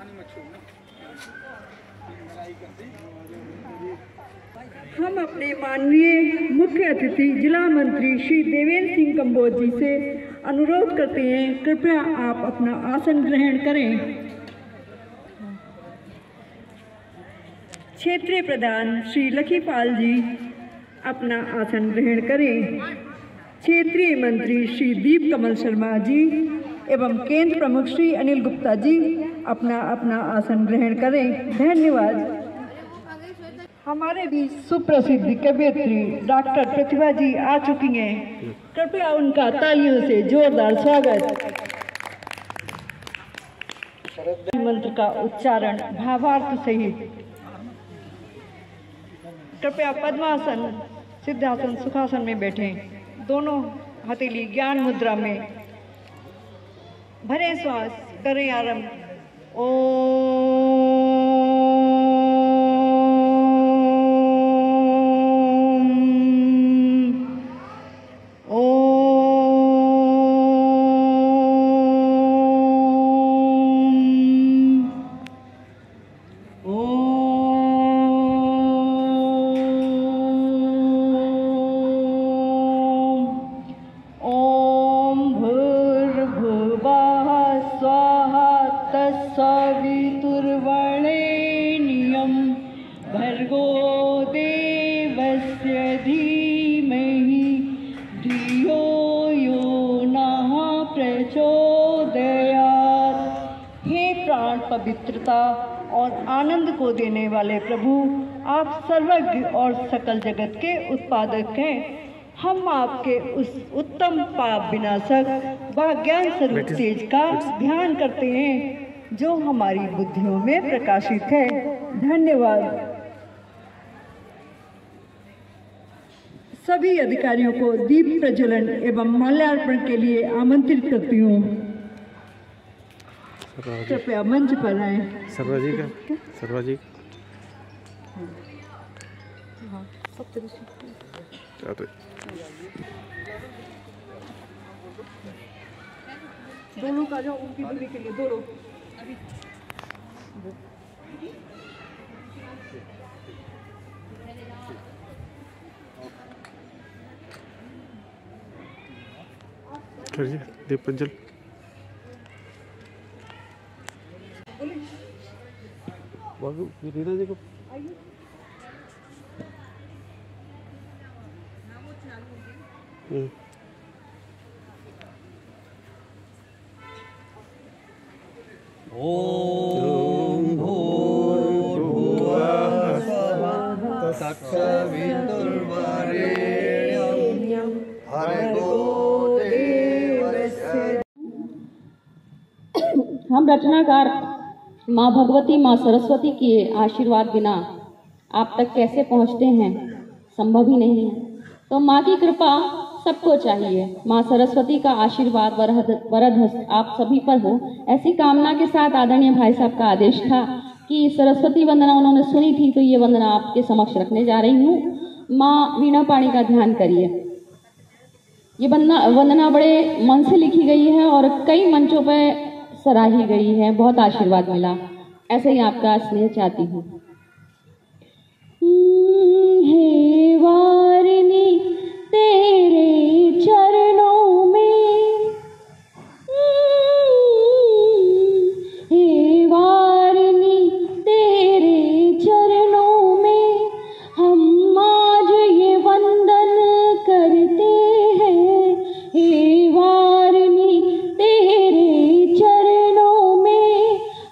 हम अपने माननीय मुख्य अतिथि जिला मंत्री श्री देवेंद्र सिंह कंबोज जी से अनुरोध करते हैं, कृपया आप अपना आसन ग्रहण करें। क्षेत्रीय प्रधान श्री लखीपाल जी अपना आसन ग्रहण करें। क्षेत्रीय मंत्री श्री दीप कमल शर्मा जी एवं केंद्र प्रमुख श्री अनिल गुप्ता जी अपना अपना आसन ग्रहण करें। धन्यवाद। हमारे बीच सुप्रसिद्ध कवयित्री डॉक्टर प्रतिभा जी आ चुकी हैं, कृपया उनका तालियों से जोरदार स्वागत। मंत्र का उच्चारण भावार्थ सहित। कृपया पद्मासन, सिद्धासन, सुखासन में बैठें। दोनों हथेली ज्ञान मुद्रा में। भरे श्वास करें आरंभ। पवित्रता और आनंद को देने वाले प्रभु, आप सर्वज्ञ और सकल जगत के उत्पादक हैं। हम आपके उस उत्तम पाप विनाशक व ज्ञान स्वरूप तेज का ध्यान करते हैं जो हमारी बुद्धियों में प्रकाशित है। धन्यवाद। सभी अधिकारियों को दीप प्रज्वलन एवं माल्यार्पण के लिए आमंत्रित करती हूँ। कृपया मंच पर आए। सर्वा जी का सर्वा जी दोनों का जो उनकी दूरी के लिए दोनों दीप प्रज्वल। रीना जी को ओम भूर्भुवः स्वः तत्सवितुर्वरेण्यं भर्गो देवस्य। हम रचनाकार माँ भगवती, माँ सरस्वती के आशीर्वाद बिना आप तक कैसे पहुँचते हैं, संभव ही नहीं है। तो माँ की कृपा सबको चाहिए। माँ सरस्वती का आशीर्वाद वरद हस्त आप सभी पर हो, ऐसी कामना के साथ आदरणीय भाई साहब का आदेश था कि सरस्वती वंदना उन्होंने सुनी थी, तो ये वंदना आपके समक्ष रखने जा रही हूँ। माँ वीणा पाणी का ध्यान करिए। ये वंदना बड़े मन से लिखी गई है और कई मंचों पर सराही गई है, बहुत आशीर्वाद मिला। ऐसे ही आपका स्नेह चाहती हूँ। हे वारिणी तेरे चरणों में, हे वारिणी तेरे चरणों में हम आज ये वंदन करते हैं। हे वारिणी तेरे चरणों में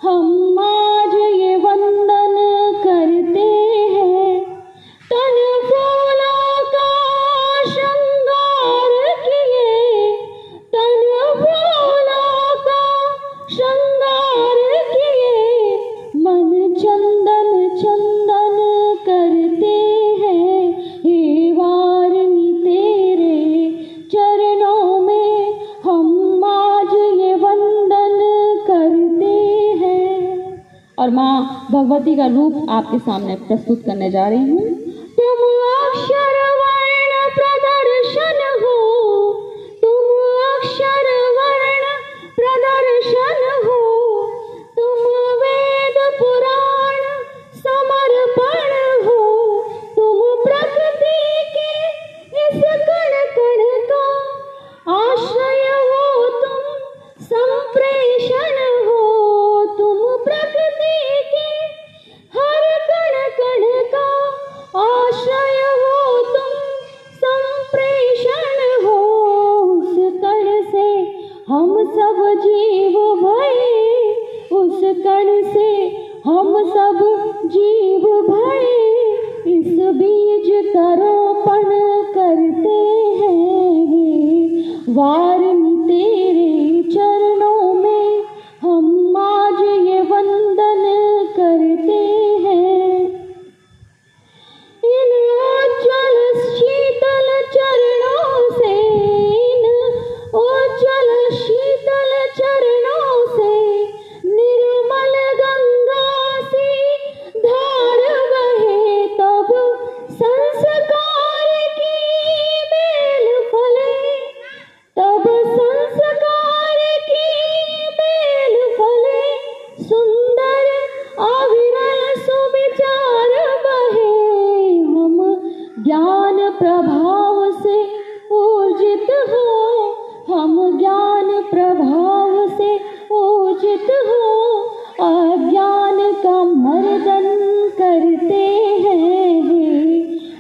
हम आज ये वंदन करते हैं। तन फूलों का श्रृंगार किए, तन फूलों का श्रृंगार किए, मन चंदन चंदन करते हैं। हे वारिणी तेरे चरणों में हम आज ये वंदन करते हैं। और माँ भगवती का रूप आपके सामने प्रस्तुत करने जा रही हूँ। तुम अक्षर वर्ण प्रदर्शन हो, तुम अक्षर वर्ण प्रदर्शन हो, तुम वे हम सब जीव भये उस कण से, हम सब जीव भये इस बीज का रोपण करते हैं। वारिणी तेरे चरणों में हम आज ये वंदन करते हैं। इन उज्ज्वल शीतल चरणों से, इन उज्ज्वल शीतल चरणों से निर्मल गंगा सी धार बहे, तब संस्कार की बेल फले, तब संस्कार की बेल फले, सुंदर अविरल सुविचार बहे। हम ज्ञान प्रभाव से ऊर्जित हो, हम ज्ञान प्रभाव से ऊर्जित हो, अज्ञान का मर्दन करते हैं।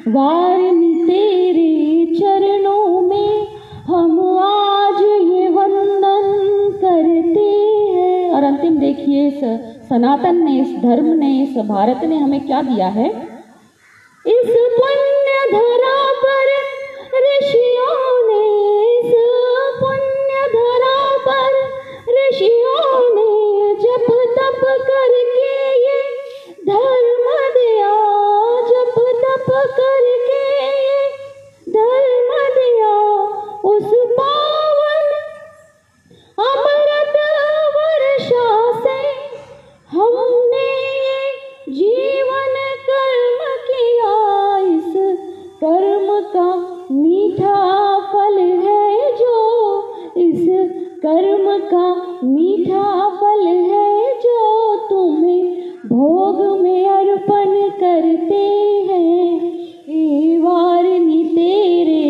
वारिणी तेरे चरणों में हम आज ये वंदन करते हैं। और अंतिम देखिए, इस सनातन ने, इस धर्म ने, इस भारत ने हमें क्या दिया है। इस पुण्य धरा पर ऋषियों ने, इस पुण्य धरा पर ऋषियों ने जप तप करके ये धर्म दिया, जप तप करके ये धर्म दिया। उस पावन अमृत वर्षा से हमने ये जीवन कर्म किया। इस कर्म का मीठा फल है जो, इस कर्म का मीठा फल है जो तुम्हें भोग में अर्पण करते हैं। हे वारिणी तेरे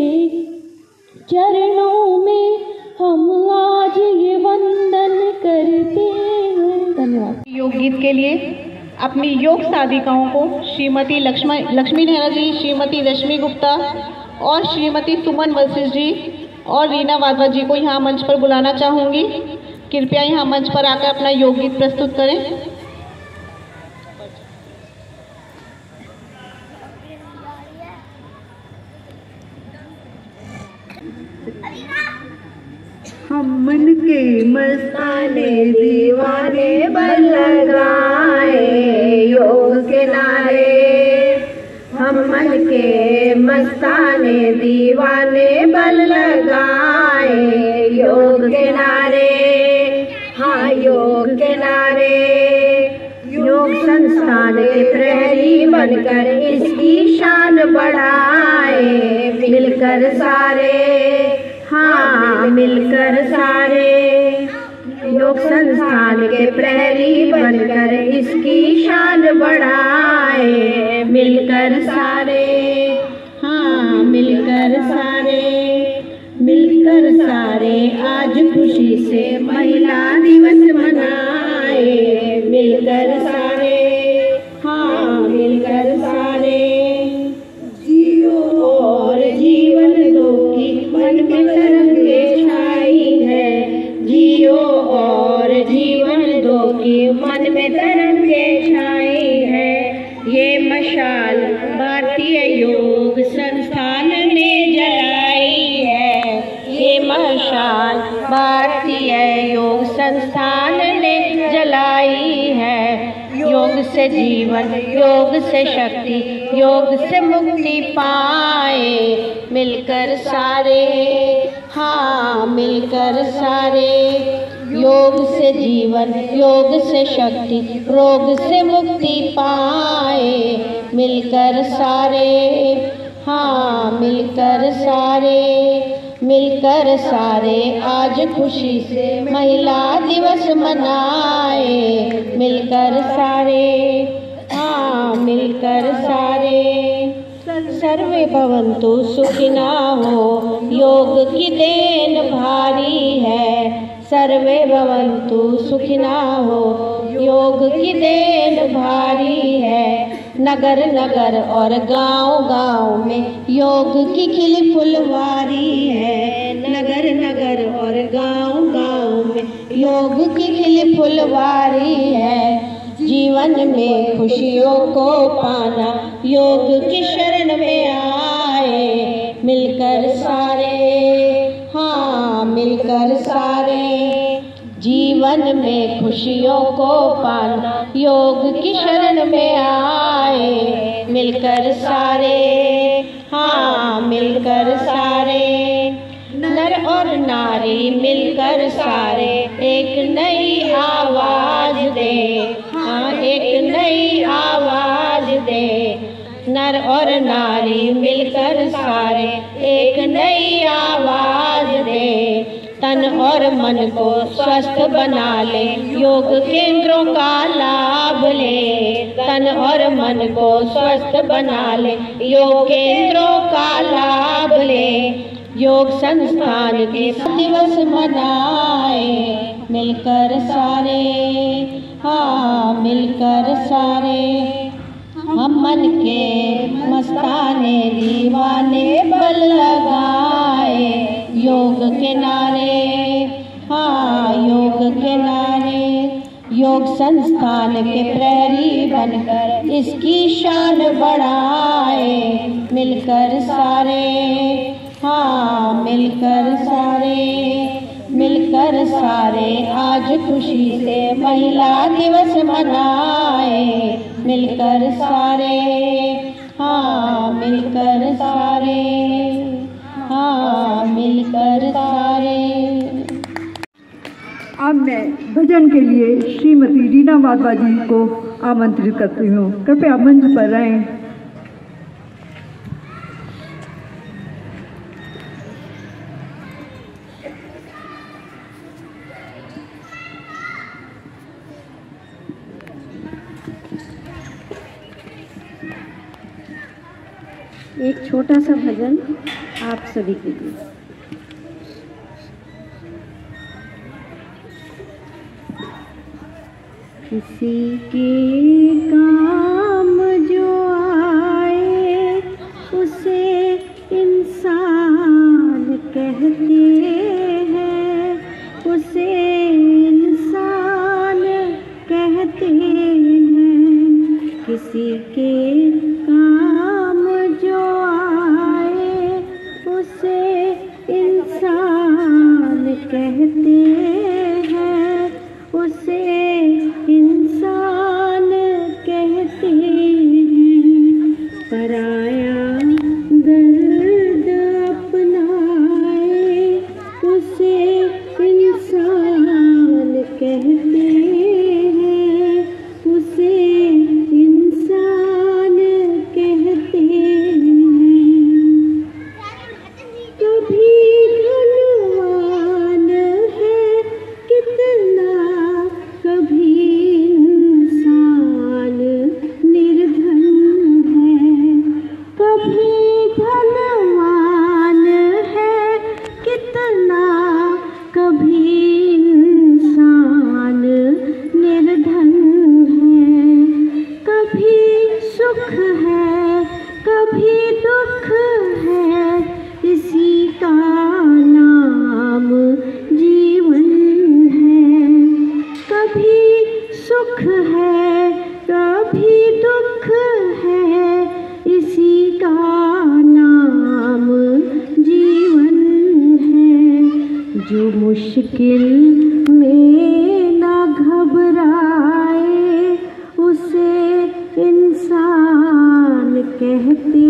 चरणों में हम आज ये वंदन करते हैं। धन्यवाद। योग गीत के लिए अपनी योग साधिकाओं को श्रीमती लक्ष्मी नेहरा जी, श्रीमती रश्मि गुप्ता और श्रीमती सुमन वशिष्ठ जी और रीना वाधवा जी को यहाँ मंच पर बुलाना चाहूँगी। कृपया यहाँ मंच पर आकर अपना योग गीत प्रस्तुत करें। हम मन के मस्ताने दीवाने बन लगाए योग के नारे, हम मन के मस्ताने दीवाने बन लगाए योग के नारे। हाँ, योग के नारे, योग संस्थान के प्रहरी बनकर इसकी शान बढ़ाए मिलकर सारे। हाँ, मिलकर सारे योग संस्थान के प्रहरी बनकर इसकी शान बढ़ाए मिलकर सारे। हाँ, मिलकर सारे, मिलकर सारे आज खुशी से महिला दिवस मनाए मिलकर सारे। हाँ, मिलकर सारे जियो और जीवन दो की मन में तरंगे छाई है, जियो और जीवन दो की मन में तरंगे छाई है। ये मशाल भारतीय योग संस्थान ने जलाई है, ये मशाल भारतीय योग संस्थान ने जलाई है। योग से जीवन, योग से शक्ति, योग से मुक्ति पाए मिलकर सारे। हाँ, मिलकर सारे योग से जीवन, योग से शक्ति, रोग से मुक्ति पाए मिलकर सारे। हाँ, मिलकर सारे, मिलकर सारे आज खुशी से महिला दिवस मनाए मिलकर सारे। हाँ, मिलकर सारे सर्वे भवन्तु सुखिना हो, योग की देन भारी है। सर्वे भवन्तु सुखिना हो, योग की देन भारी है। नगर नगर और गांव गांव में योग की खिली फुलवारी है। नगर नगर और गांव गांव योग की खिली फुलवारी है, जीवन में खुशियों को पाना योग की शरण में आए। मिलकर सारे, हाँ मिलकर सारे, जीवन में खुशियों को पाना योग की शरण में आए। मिलकर सारे, हाँ मिलकर सारे, नर और नारी मिलकर सारे एक नई आवाज दे, हाँ एक नई आवाज दे। नर और नारी मिलकर सारे एक नई आवाज दे। तन और मन को स्वस्थ बना ले, योग केंद्रों का लाभ ले। तन और मन को स्वस्थ बना ले, योग केंद्रों का लाभ ले। योग संस्थान के दिवस मनाए, मिलकर सारे, हाँ मिलकर सारे। हम मन के मस्ताने दीवाने बल लगाए, योग के नारे, हाँ योग के नारे। योग संस्थान के प्रहरी बनकर इसकी शान बढ़ाए। मिलकर सारे, हाँ मिलकर सारे, मिलकर सारे आज खुशी से महिला दिवस मनाए। मिलकर सारे, हाँ मिलकर सारे, हाँ मिलकर सारे। अब मैं भजन के लिए श्रीमती रीना वाधवा जी को आमंत्रित करती हूँ। कृपया मंच पर रहें। एक छोटा सा भजन आप सभी के लिए। किसी के काम जो आए उसे इंसान कहते हैं, उसे इंसान कहते हैं। किसी के काम जो आए उसे इंसान कहते हैं, उसे इंसान कहते हैं। पराया दर्द अपनाए उसे इंसान कहते हैं, उसे इंसान कहते हैं। कभी धनवान है कितना, कभी इंसान निर्धन है। कभी धनवान है कितना, कभी इंसान निर्धन है। कभी सुख है कभी दुख है, इसी का नाम जीवन है। कभी सुख है कभी दुख है, इसी का नाम जीवन है। जो मुश्किल में ना घबराए उसे इंसान कहते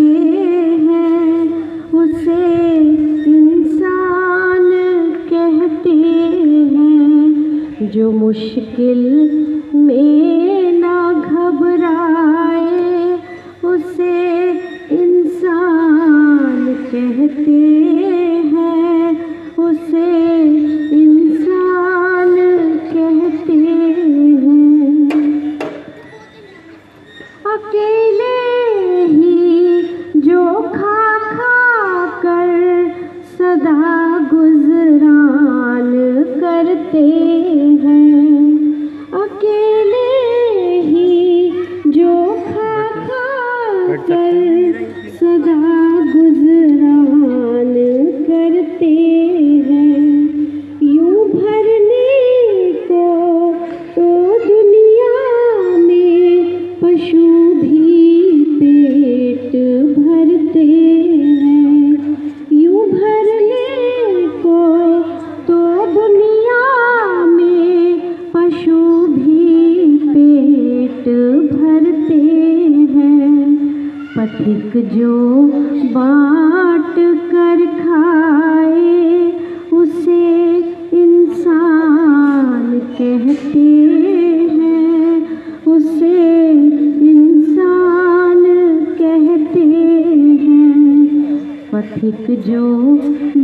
हैं, उसे इंसान कहते हैं। जो मुश्किल में ना घबराए उसे इंसान कहते हैं, उसे इंसान कहते हैं। अकेले ही जो खा खा कर सदा गुजरान करते हैं, अकेले पथिक जो बाँट कर खाए उसे इंसान कहते हैं, उसे इंसान कहते हैं। पथिक जो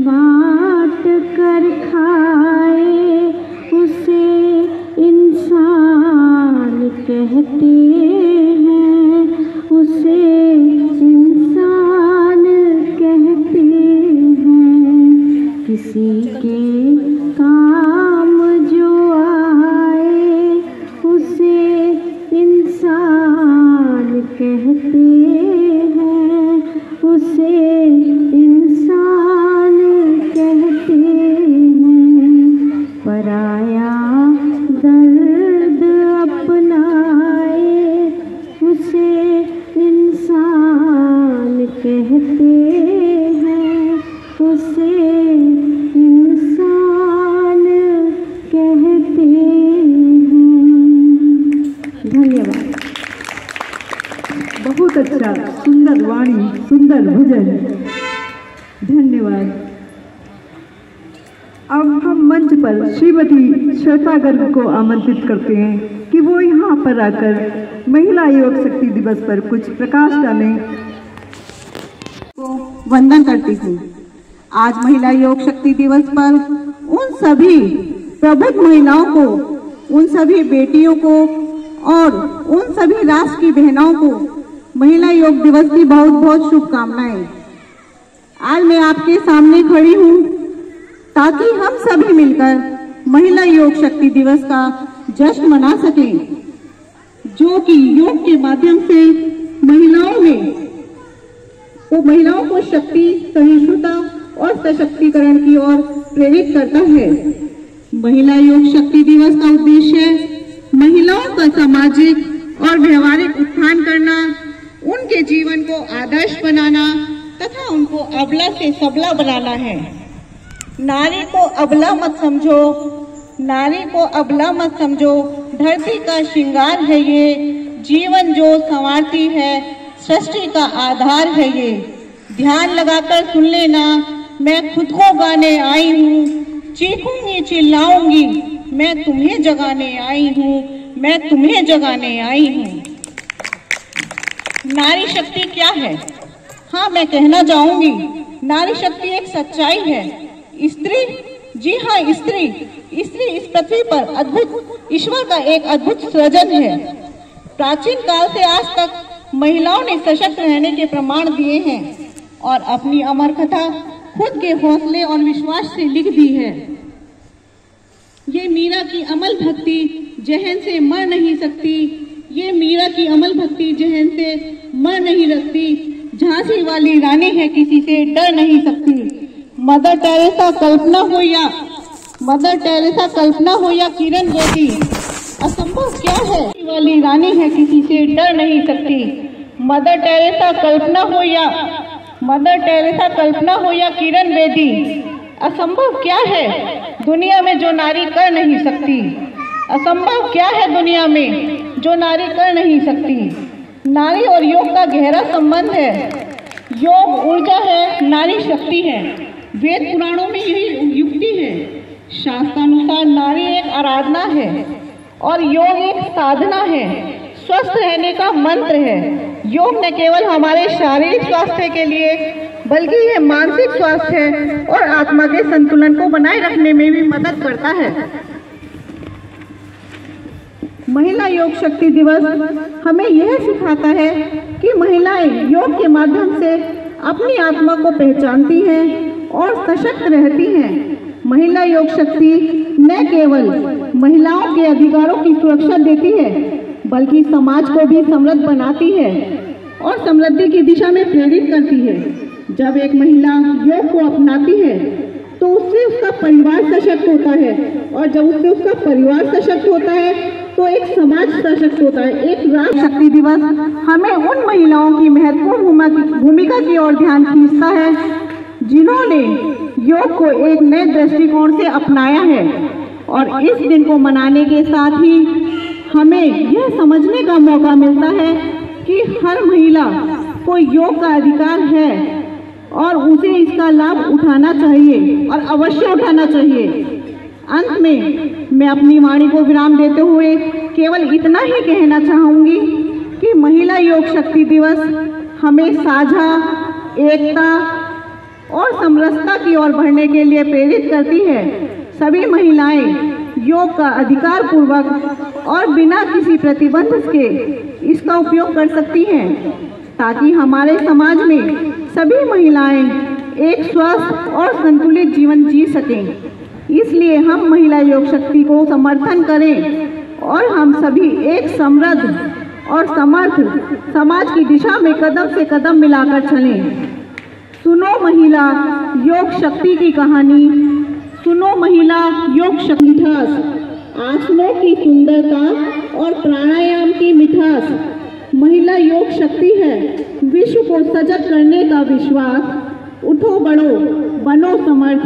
बाँट कर खाए उसे इंसान कहते हैं, उसे इंसान कहते हैं। किसी के काम जो आए उसे इंसान कहते हैं, उसे इंसान कहते हैं। पराया दर्द अपनाए उसे इंसान कहते हैं, उसे इंसान कहते हैं। धन्यवाद। बहुत अच्छा, सुंदर वाणी, सुंदर भजन, धन्यवाद। अब हम मंच पर श्रीमती श्वेता गर्ग को आमंत्रित करते हैं कि वो यहाँ पर आकर महिला योग शक्ति दिवस पर कुछ प्रकाश डालें। को वंदन करती हूँ। आज महिला योग शक्ति दिवस पर उन सभी प्रबुद्ध महिलाओं को, उन सभी बेटियों को और उन सभी राष्ट्र की बहनों को महिला योग दिवस की बहुत बहुत शुभकामनाएं। आज मैं आपके सामने खड़ी हूँ ताकि हम सभी मिलकर महिला योग शक्ति दिवस का जश्न मना सकें, जो कि योग के माध्यम से महिलाओं को शक्ति, सहिष्णुता और सशक्तिकरण की ओर प्रेरित करता है। महिला योग शक्ति दिवस का उद्देश्य महिलाओं का सामाजिक और व्यवहारिक उत्थान करना, उनके जीवन को आदर्श बनाना तथा उनको अबला से सबला बनाना है। नारी को अबला मत समझो, नारी को अबला मत समझो, धरती का श्रृंगार है ये, जीवन जो संवारती है, सृष्टि का आधार है ये। ध्यान लगाकर सुन लेना, मैं खुद को गाने आई हूँ, चीखूंगी चिल्लाऊंगी, मैं तुम्हें जगाने आई हूँ, मैं तुम्हें जगाने आई हूँ। नारी शक्ति क्या है? हाँ, मैं कहना चाहूंगी, नारी शक्ति एक सच्चाई है। स्त्री, जी हाँ, स्त्री इस पृथ्वी पर अद्भुत ईश्वर का एक अद्भुत सृजन है। प्राचीन काल से आज तक महिलाओं ने सशक्त रहने के प्रमाण दिए हैं और अपनी अमर कथा खुद के हौसले और विश्वास से लिख दी है। ये मीरा की अमल भक्ति जहन से मर नहीं सकती, ये मीरा की अमल भक्ति जहन से मर नहीं सकती। झांसी वाली रानी है, किसी से डर नहीं सकती। मदर टेरेसा कल्पना हो या किरण बेदी, असंभव क्या है? वाली रानी है, किसी से डर नहीं सकती। मदर टेरेसा कल्पना हो या किरण बेदी, असंभव क्या है दुनिया में जो नारी कर नहीं सकती? असंभव क्या है दुनिया में जो नारी कर नहीं सकती? नारी और योग का गहरा संबंध है। योग ऊर्जा है, नारी शक्ति है। वेद पुराणों में यही युक्ति है। शास्त्रानुसार नारी एक आराधना है और योग एक साधना है, स्वस्थ रहने का मंत्र है। योग न केवल हमारे शारीरिक स्वास्थ्य के लिए बल्कि ये मानसिक स्वास्थ्य और आत्मा के संतुलन को बनाए रखने में भी मदद करता है। महिला योग शक्ति दिवस हमें यह सिखाता है कि महिलाएं योग के माध्यम से अपनी आत्मा को पहचानती हैं और सशक्त रहती हैं। महिला योग शक्ति न केवल महिलाओं के अधिकारों की सुरक्षा देती है बल्कि समाज को भी समृद्ध बनाती है और समृद्धि की दिशा में प्रेरित करती है। जब एक महिला योग को अपनाती है तो उससे उसका परिवार सशक्त होता है और जब उससे उसका परिवार सशक्त होता है तो एक समाज सशक्त होता है। एक राष्ट्र शक्ति दिवस हमें उन महिलाओं की महत्वपूर्ण भूमिका की ओर ध्यान खींचता है जिन्होंने योग को एक नए दृष्टिकोण से अपनाया है। और इस दिन को मनाने के साथ ही हमें यह समझने का मौका मिलता है कि हर महिला को योग का अधिकार है और उसे इसका लाभ उठाना चाहिए और अवश्य उठाना चाहिए। अंत में मैं अपनी वाणी को विराम देते हुए केवल इतना ही कहना चाहूँगी कि महिला योग शक्ति दिवस हमें साझा, एकता और समरसता की ओर बढ़ने के लिए प्रेरित करती है। सभी महिलाएं योग का अधिकार पूर्वक और बिना किसी प्रतिबंध के इसका उपयोग कर सकती हैं, ताकि हमारे समाज में सभी महिलाएं एक स्वस्थ और संतुलित जीवन जी सकें। इसलिए हम महिला योग शक्ति को समर्थन करें और हम सभी एक समृद्ध और समर्थ समाज की दिशा में कदम से कदम मिलाकर चलें। सुनो महिला योग शक्ति की कहानी, सुनो महिला योग शक्ति मिठास, आसनों की सुंदरता और प्राणायाम की मिठास महिला योग शक्ति है। विश्व को सजग करने का विश्वास, उठो बढ़ो बनो समर्थ,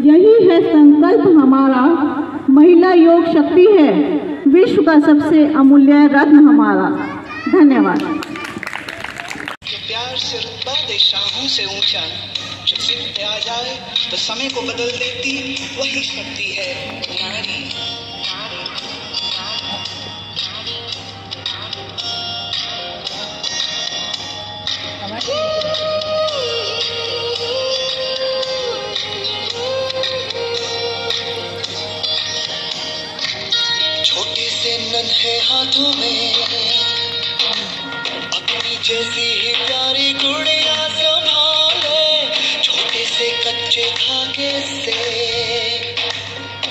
यही है संकल्प हमारा। महिला योग शक्ति है विश्व का सबसे अमूल्य रत्न हमारा। धन्यवाद। जो प्यार से रुतबा दे शाहों से ऊंचा, जब जिद पे आ जाए तो समय को बदल देती, वही शक्ति है नारी। छोटे से नन्हे हाथों में अपनी जैसी ही प्यारी गुड़िया संभाले, छोटे से कच्चे धागे से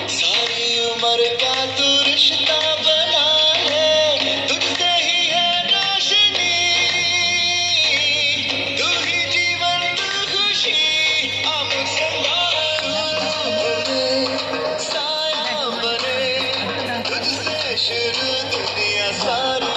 सारी उम्र का तू रिश्ता बना ले। तुझसे ही है रोशनी, तू ही जीवन तू खुशी, अब साया बने तुझसे शुरू दुनिया सारी।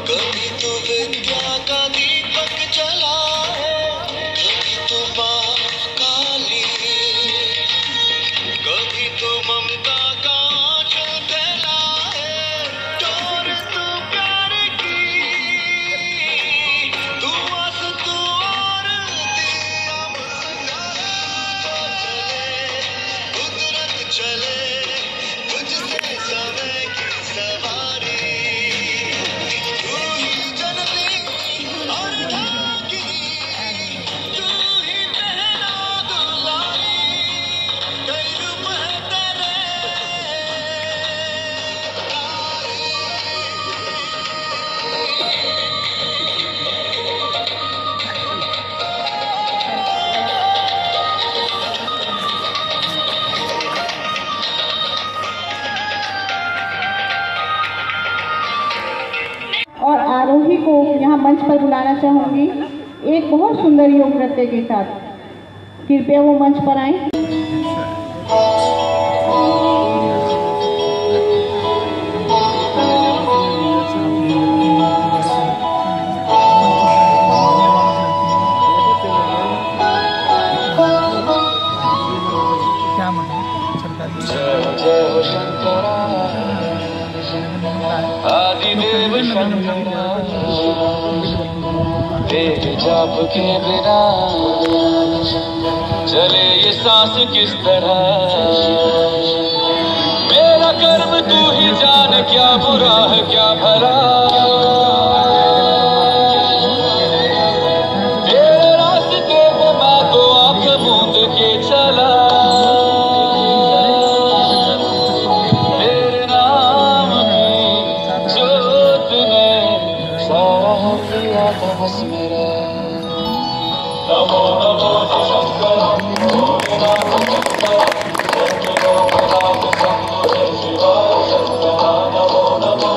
कभी तो विद्या का दीपक जलाए, कभी तो माँ काली, कभी तो ममता का आंचल फैलाए। डोर तू प्यार की, तू आस तू और दिया कुदरत चले तुझसे समय की सवारी। और आरोही को यहाँ मंच पर बुलाना चाहूँगी एक बहुत सुंदर योग नृत्य के साथ। कृपया वो मंच पर आएं। आदिदेव शंकरा, तेरे जाप के बिना चले ये सांस किस तरह। मेरा कर्म तू ही जान, क्या बुरा है क्या भला। तेरे रास्ते पे मैं तो आंख मूंद के चला। तेरे नाम की जोत ने सारा किया था बस मेरा। नमो नमो शंकर, भोलेनाथ शंकर, शंकरो प्रताप शंभो शिवाय शंकर। नमो नमो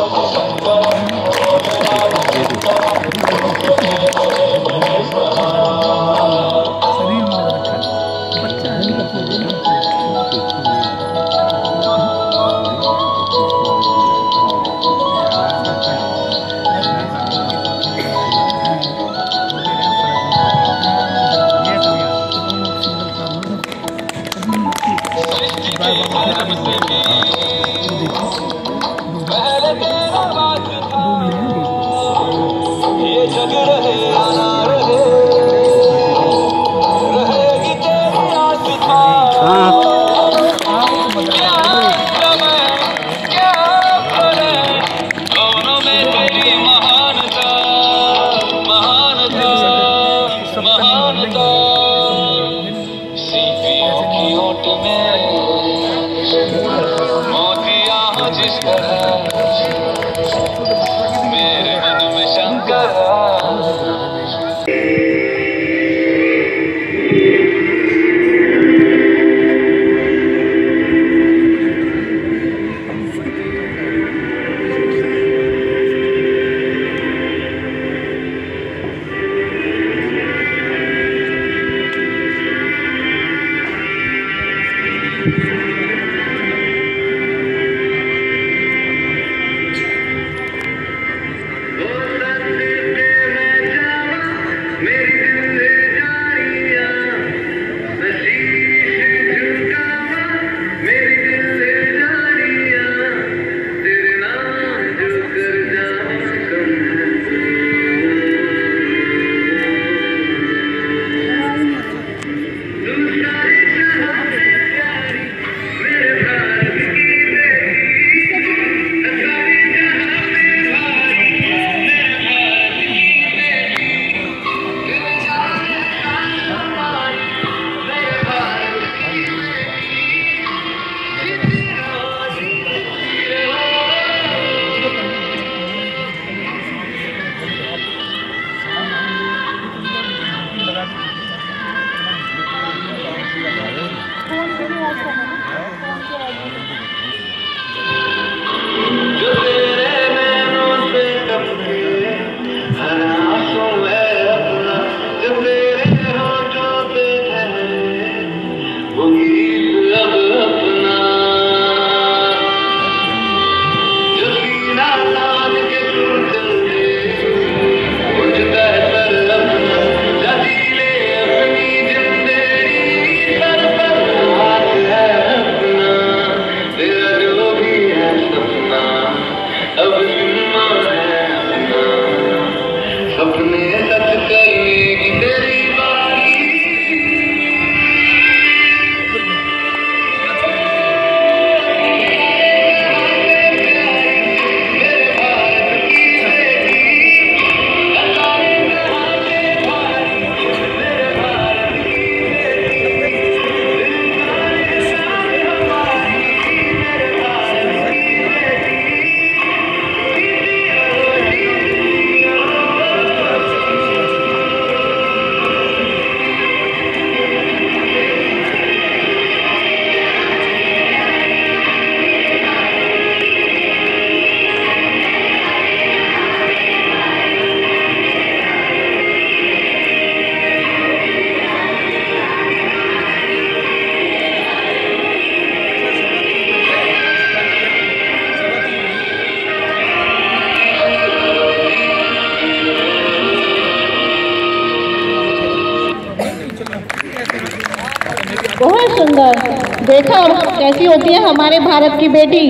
देखा कैसी होती है हमारे भारत की बेटी,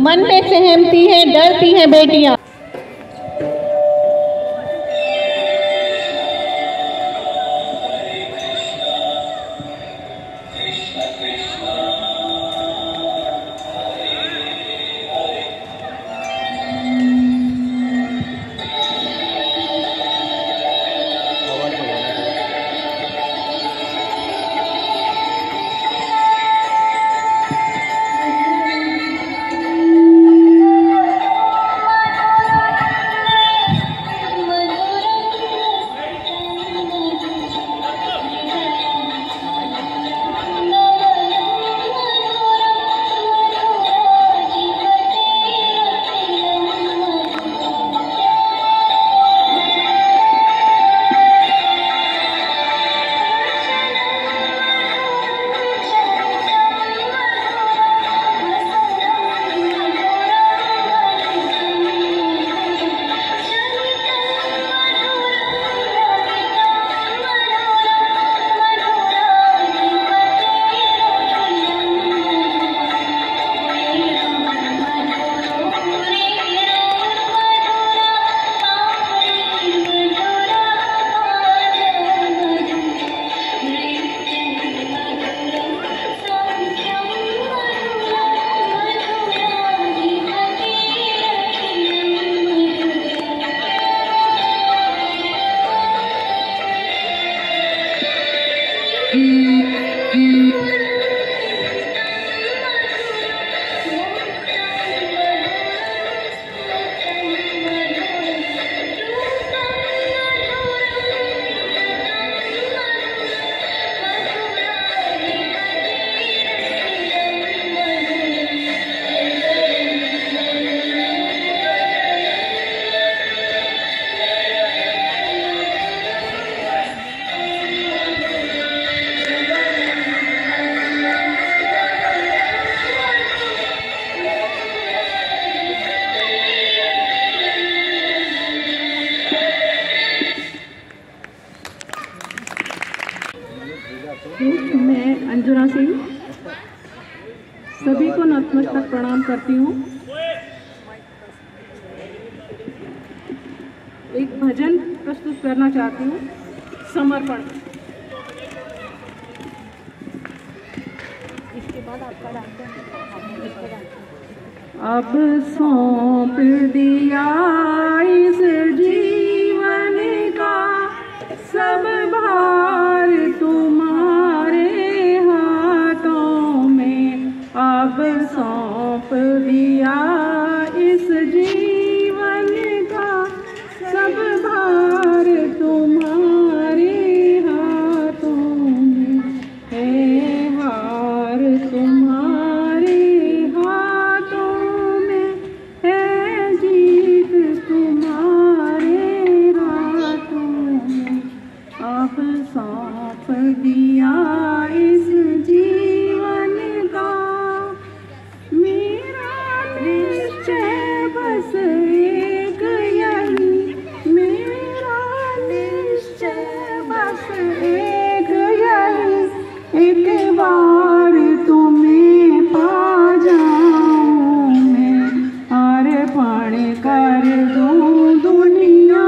मन में सहमती है, डरती हैं बेटियां। मैं अंजुना सिंह सभी को नतमस्तक प्रणाम करती हूँ। एक भजन प्रस्तुत करना चाहती हूँ, समर्पण। इसके बाद आपका अब सौंप दिया इस जीवन का सब भार तुम्हारे हाथों में, अब सौंप दिया इस जीवन का सब भार तुम्हारे हाथों में, है हार तुम्हारे हाथों में, है जीत तुम्हारे हाथों में, अब सौंप दिया इस जीवन का मेरा निश्चय बस एक यही, मेरा निश्चय बस एक यही, एक बार तुम्हें पा जाऊं मैं, अर्पण कर दूं दुनिया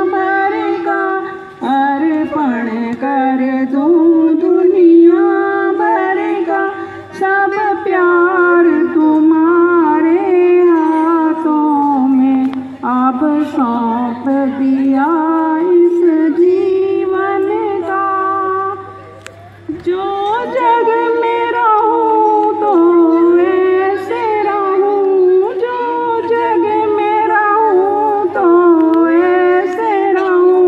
भर का, अर्पण कर दूं दुनिया भर का, सब प्यार तुम्हारे हाथों में, अब सौंप दिया इस जीवन का। जो जग में रहूं तो ऐसे रहूं, जो जग में रहूं तो ऐसे रहूं,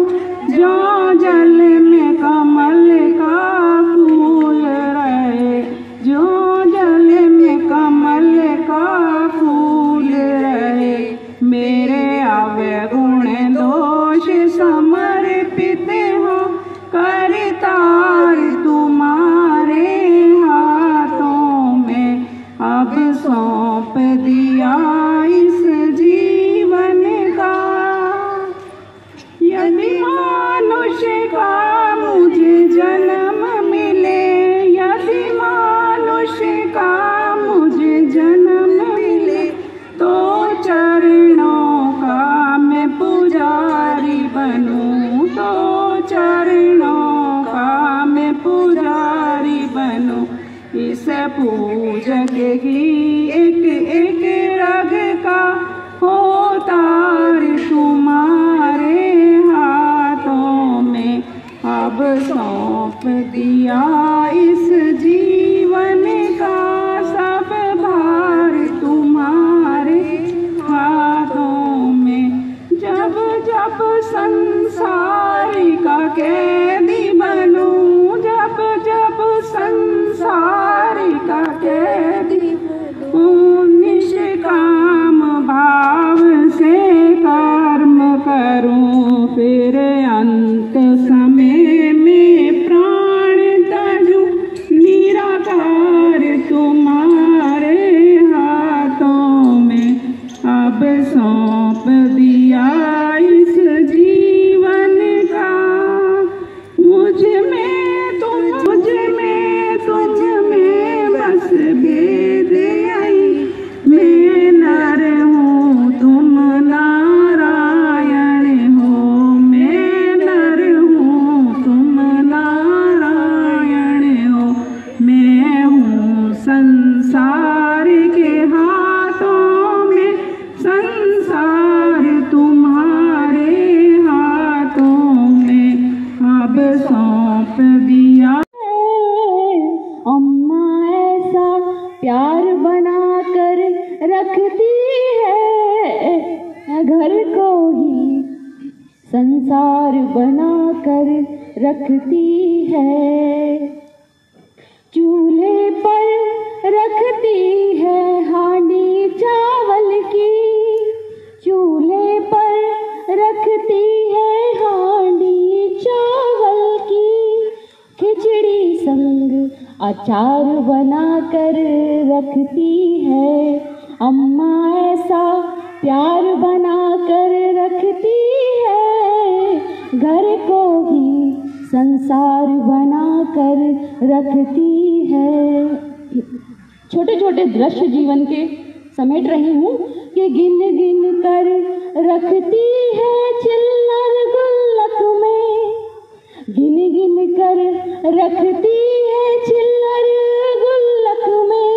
जो जल में कमल का फूल रहे, जो जल में कमल का फूल रहे, मेरे अवगुण दोष समर्पित हो करतार तुम्हारे हाथों में, अब सौंप दिया इस जीवन का। यदि मनुष्य का मुझे जन्म मिले, यदि मनुष्य तुम्हारे हाथों में अब सौंप दिया इस जीवन का सब भार तुम्हारे हाथों में। जब जब संसार का कैदी बनूं, जब जब संसार का कैदी बनूं, निष्काम भाव से कर्म करूं, फिर अंत समय में प्राण तजूं, निराकार तुम्हारे हाथों में अब सौंप दिया इस जीवन का। मुझ में तुझ में बस भेद आई, मैं नर हूँ तुम नारायण हो, मैं नर हूँ तुम नारायण हो। मैं हूँ संसार के हाथों में, संसार तुम्हारे हाथों में अब सौंप दिया। अम्मा ऐसा प्यार बना कर रखती है, घर को ही संसार बना कर रखती है। चूल्हे पर रखती है हांडी चावल की, चूल्हे पर रखती है हांडी चावल की। खिचड़ी संग अचार बना कर रखती है, अम्मा ऐसा प्यार बना कर रखती है। घर को ही संसार बना कर रखती है। छोटे छोटे दृश्य जीवन के समेट रही हूँ कि गिन गिन कर रखती है चिल्लर गुल्लक में, गिन गिन कर रखती है चिल्लर गुल्लक में।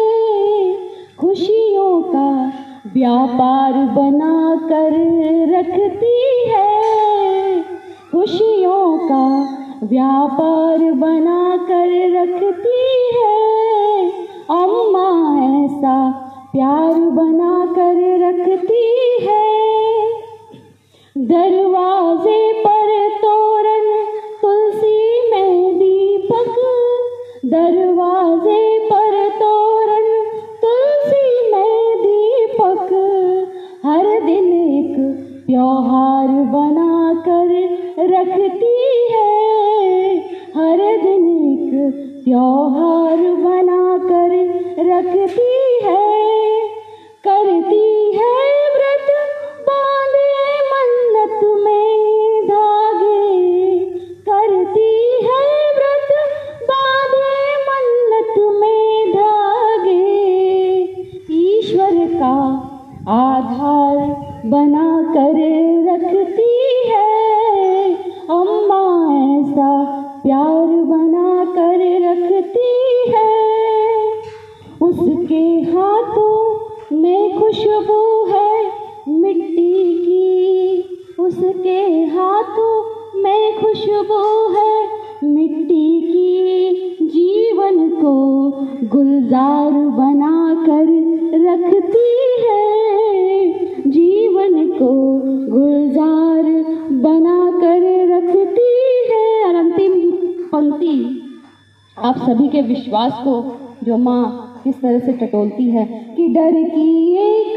खुशियों का व्यापार बना कर रखती है, खुशियों का व्यापार बना कर रखती है। अम्मा ऐसा प्यार बना कर रखती है। दरवाजे पर तोरण तुलसी में दीपक, दरवाजे पर तोरण तुलसी में दीपक। हर दिन एक त्योहार बना कर रखती है, हर दिन एक त्योहार बना कर रखती है। करती है व्रत बांधे मन्नत में धागे, करती है व्रत बांधे मन्नत में धागे। ईश्वर का आधार बना कर रखती है, अम्मा ऐसा प्यार बना कर रखती है। उसके हाथों में खुशबू है मिट्टी की, उसके हाथों में खुशबू है मिट्टी की। जीवन को गुलजार बना कर रखती है, जीवन को गुलजार बना कर रखती है। और अंतिम पंक्ति आप सभी के विश्वास को जो माँ किस तरह से टटोलती है कि डर की एक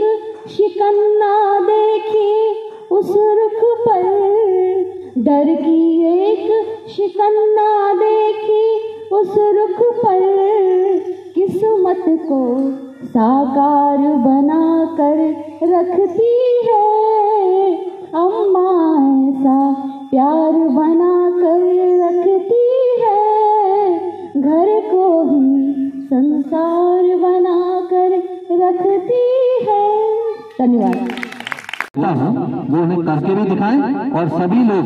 शिकन ना देखी उस रुख पर, डर की एक शिकन ना देखी उस रुख पर। किस्मत को साकार बना कर रखती है, अम्मा ऐसा प्यार बना कर रखती है। घर को ही संसार बना कर रखती है। धन्यवाद। वो उन्हें करके भी दिखाएं और सभी लोग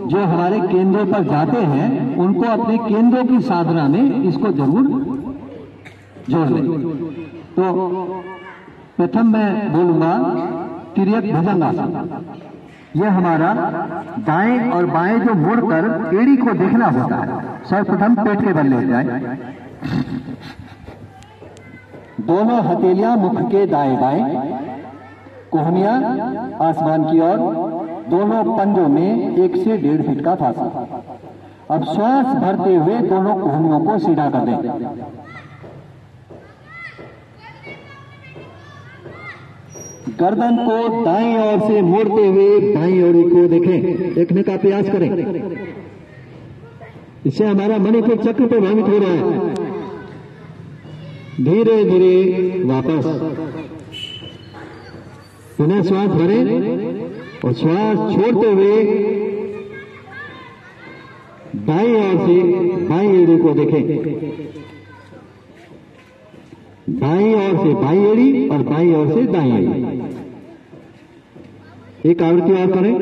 जो हमारे केंद्रों पर जाते हैं उनको अपने केंद्रों की साधना में इसको जरूर जोड़ लें। तो प्रथम मैं बोलूंगा तिर्यक भुजंगासन। ये हमारा दाएं और बाएं जो मुड़कर एड़ी को देखना होता है। सर्वप्रथम पेट के बल ले जाए, दोनों हथेलियां मुख के दाएं बाएं, कोहनियां आसमान की ओर, दोनों पंजों में 1 से 1.5 फीट का फासला। अब श्वास भरते हुए दोनों कोहनियों को सीधा कर दें। गर्दन को दाएं ओर से मोड़ते हुए बाईं ओर को देखें, देखने का प्रयास करें। इससे हमारा मणिपुर चक्र प्रभावित हो रहा है। धीरे धीरे वापस पुनः श्वास भरें और श्वास छोड़ते हुए दाईं ओर से बाईं एड़ी को देखें। दाईं ओर से बाईं एड़ी और बाईं ओर से दाईं एड़ी। एक आवृत्ति और करें।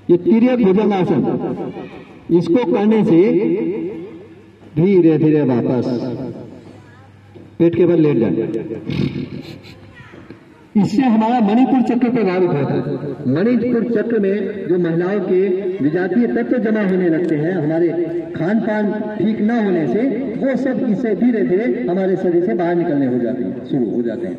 ये तिर्यक भुजंगासन, इसको करने से धीरे धीरे वापस पेट के बल लेट जाए। इससे हमारा मणिपुर चक्र प्रभावित होता है। मणिपुर चक्र में जो महिलाओं के विजातीय तत्व जमा होने लगते हैं, हमारे खान पान ठीक न होने से, वो सब इससे धीरे धीरे हमारे शरीर से बाहर निकलने हो जाते हैं, शुरू हो जाते हैं।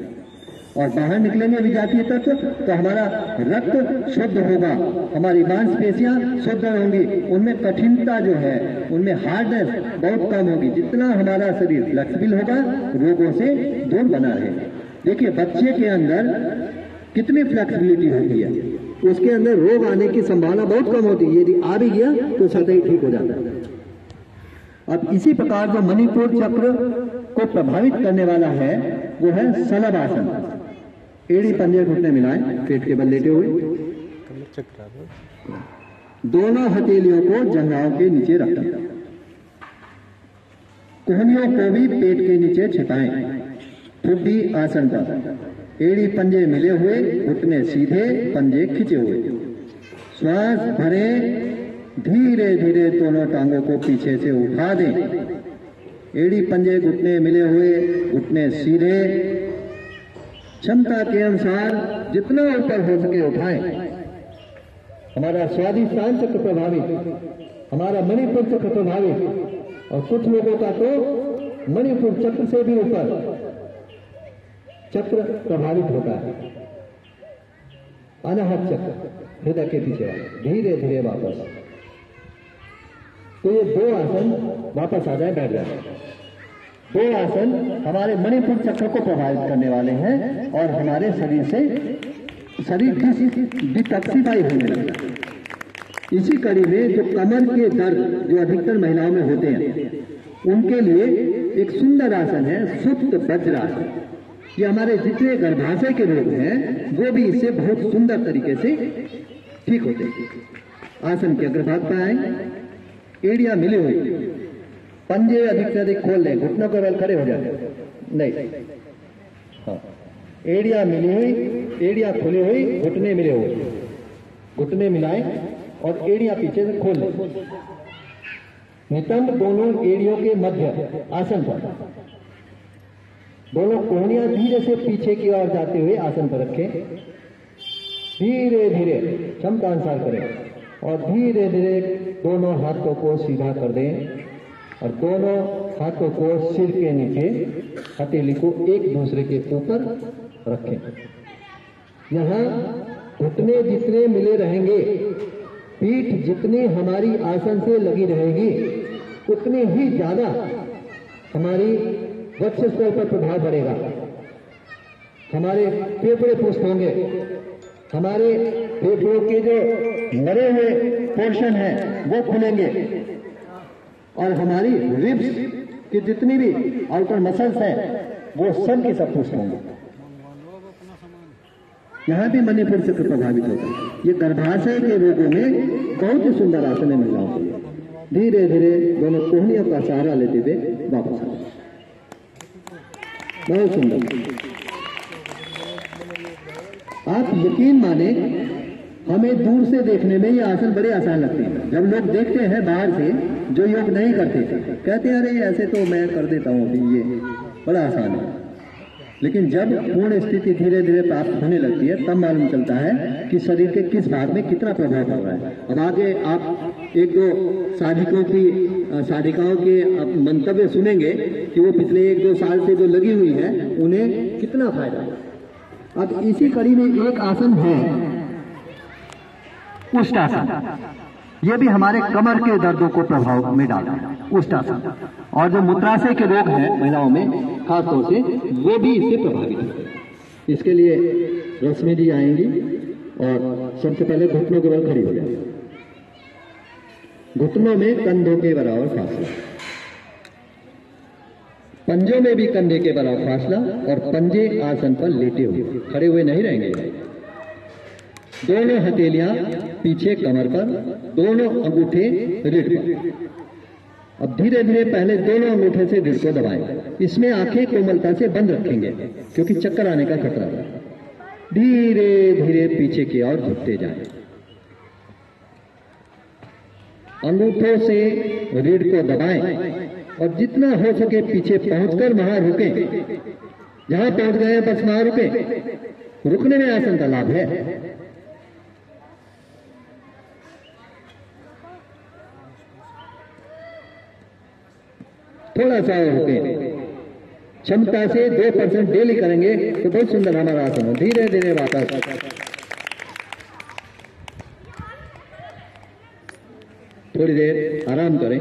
और बाहर निकलेंगे विजातीय तत्व तो हमारा रक्त शुद्ध होगा, हमारी मांसपेशियां शुद्ध होंगी, उनमें कठिनता जो है, उनमें हार्डनेस बहुत कम होगी। जितना हमारा शरीर फ्लेक्सिबल होगा, रोगों से दूर बना रहेगा। देखिए बच्चे के अंदर कितनी फ्लेक्सिबिलिटी होती है, उसके अंदर रोग आने की संभावना बहुत कम होती है। यदि आ भी गया तो सतही ठीक हो जाता है। अब इसी प्रकार जो मणिपुर चक्र को प्रभावित करने वाला है वो है शलभ आसन। एड़ी पंजे घुटने मिलाएं, पेट के बल लेटे हुए, दोनों हथेलियों को जंघाओं के नीचे रखें, कोहनियों को भी पेट के नीचे छिपाएं। ठुड्डी आसन पर एड़ी पंजे मिले हुए, घुटने सीधे, पंजे खिंचे हुए। श्वास भरें, धीरे धीरे दोनों टांगों को पीछे से उठा दें। एड़ी पंजे घुटने मिले हुए, घुटने सीधे, क्षमता के अनुसार जितना ऊपर हो सके उठाएं। हमारा स्वादिष्टान चक्र प्रभावित, हमारा मणिपुर चक्र प्रभावित, और कुछ लोगों का तो मणिपुर चक्र से भी ऊपर चक्र प्रभावित होता है। अनाहत चक्र हृदय के पीछे, धीरे धीरे वापस। तो ये 2 आसन वापस आ जाए, बैठ जाए। 2 आसन हमारे मणिपुर चक्र को प्रभावित करने वाले हैं और हमारे शरीर से डिटॉक्सिफाई होने लगता है। इसी कड़ी में जो कमर के दर्द जो अधिकतर महिलाओं में होते हैं, उनके लिए एक सुंदर आसन है सुप्त वज्रासन। ये हमारे जितने गर्भाशय के रोग हैं वो भी इससे बहुत सुंदर तरीके से ठीक होते हैं। आसन के अग्रभाग पर आए, एड़ियां मिली हुई, पंजे अधिक से अधिक खोल लें, घुटनों के बल खड़े हो जाए, नहीं, हाँ, एड़ियां मिली हुई, एड़ियां खुली हुई, घुटने मिले हुए, घुटने मिलाएं और एड़ियां पीछे से खोल लें। नितंब दोनों एड़ियों के मध्य आसन पर, दोनों कोहनियां धीरे से पीछे की ओर जाते हुए आसन पर रखें। धीरे धीरे क्षमता अनुसार करें और धीरे धीरे दोनों हाथों को सीधा कर दें और दोनों हाथों को सिर के नीचे, हथेली को एक दूसरे के ऊपर रखें। यहाँ घुटने जितने मिले रहेंगे, पीठ जितनी हमारी आसन से लगी रहेगी, उतनी ही ज्यादा हमारी वक्ष स्थल पर प्रभाव पड़ेगा। हमारे फेफड़े पुष्ट होंगे, हमारे फेफड़ों के जो मरे हुए पोर्शन है वो खुलेंगे और हमारी रिब्स की जितनी भी आउटर मसल्स हैं वो सब के सब पुष्ट होंगे। यहाँ भी मणिपुर चक्र प्रभावित होता है। ये गर्भाशय के रोगों में बहुत ही सुंदर आसन है महिलाओं के लिए। धीरे धीरे दोनों कोहनियों का सहारा लेते हुए वापस आ, बहुत सुंदर। आप यकीन माने, हमें दूर से देखने में ये आसन बड़े आसान लगते हैं। जब लोग देखते हैं बाहर से जो योग नहीं करते, कहते हैं अरे ऐसे तो मैं कर देता हूँ, अभी ये बड़ा आसान है। लेकिन जब पूर्ण स्थिति धीरे धीरे प्राप्त होने लगती है तब मालूम चलता है कि शरीर के किस भाग में कितना प्रभाव पड़ रहा है। अब आगे आप एक दो साधिकाओं के मंतव्य सुनेंगे कि वो पिछले 1-2 साल से जो लगी हुई है उन्हें कितना फायदा। अब इसी कड़ी में एक आसन है उष्टासन। ये भी हमारे कमर के दर्दों को प्रभाव में डालता है उष्टासन। और जो मूत्राशय के रोग हैं महिलाओं में खासतौर से, वो भी इससे प्रभावित है। इसके लिए रश्मि जी आएंगी और सबसे पहले घुटनों के बल खड़ी हो जाए। घुटनों में कंधों के बराबर फासला, पंजों में भी कंधे के बराबर फासला और पंजे आसन पर लेटे हुए, खड़े हुए नहीं रहेंगे। दोनों हथेलियां पीछे कमर पर, दोनों अंगूठे रीढ़ पर। अब धीरे धीरे पहले दोनों अंगूठे से रीढ़ को दबाएं। इसमें आंखें कोमलता से बंद रखेंगे क्योंकि चक्कर आने का खतरा है। धीरे धीरे पीछे की ओर झुकते जाएं। अंगूठों से रीढ़ को दबाएं और जितना हो सके पीछे पहुंचकर वहां रुकें। जहां पहुंच गए बस वहां रुकें। रुकने में आसन का लाभ है। थोड़ा सा रुके, क्षमता से 2% डेली करेंगे तो बहुत सुंदर हमारा आसन हो। धीरे धीरे वापस, थोड़ी देर आराम करें,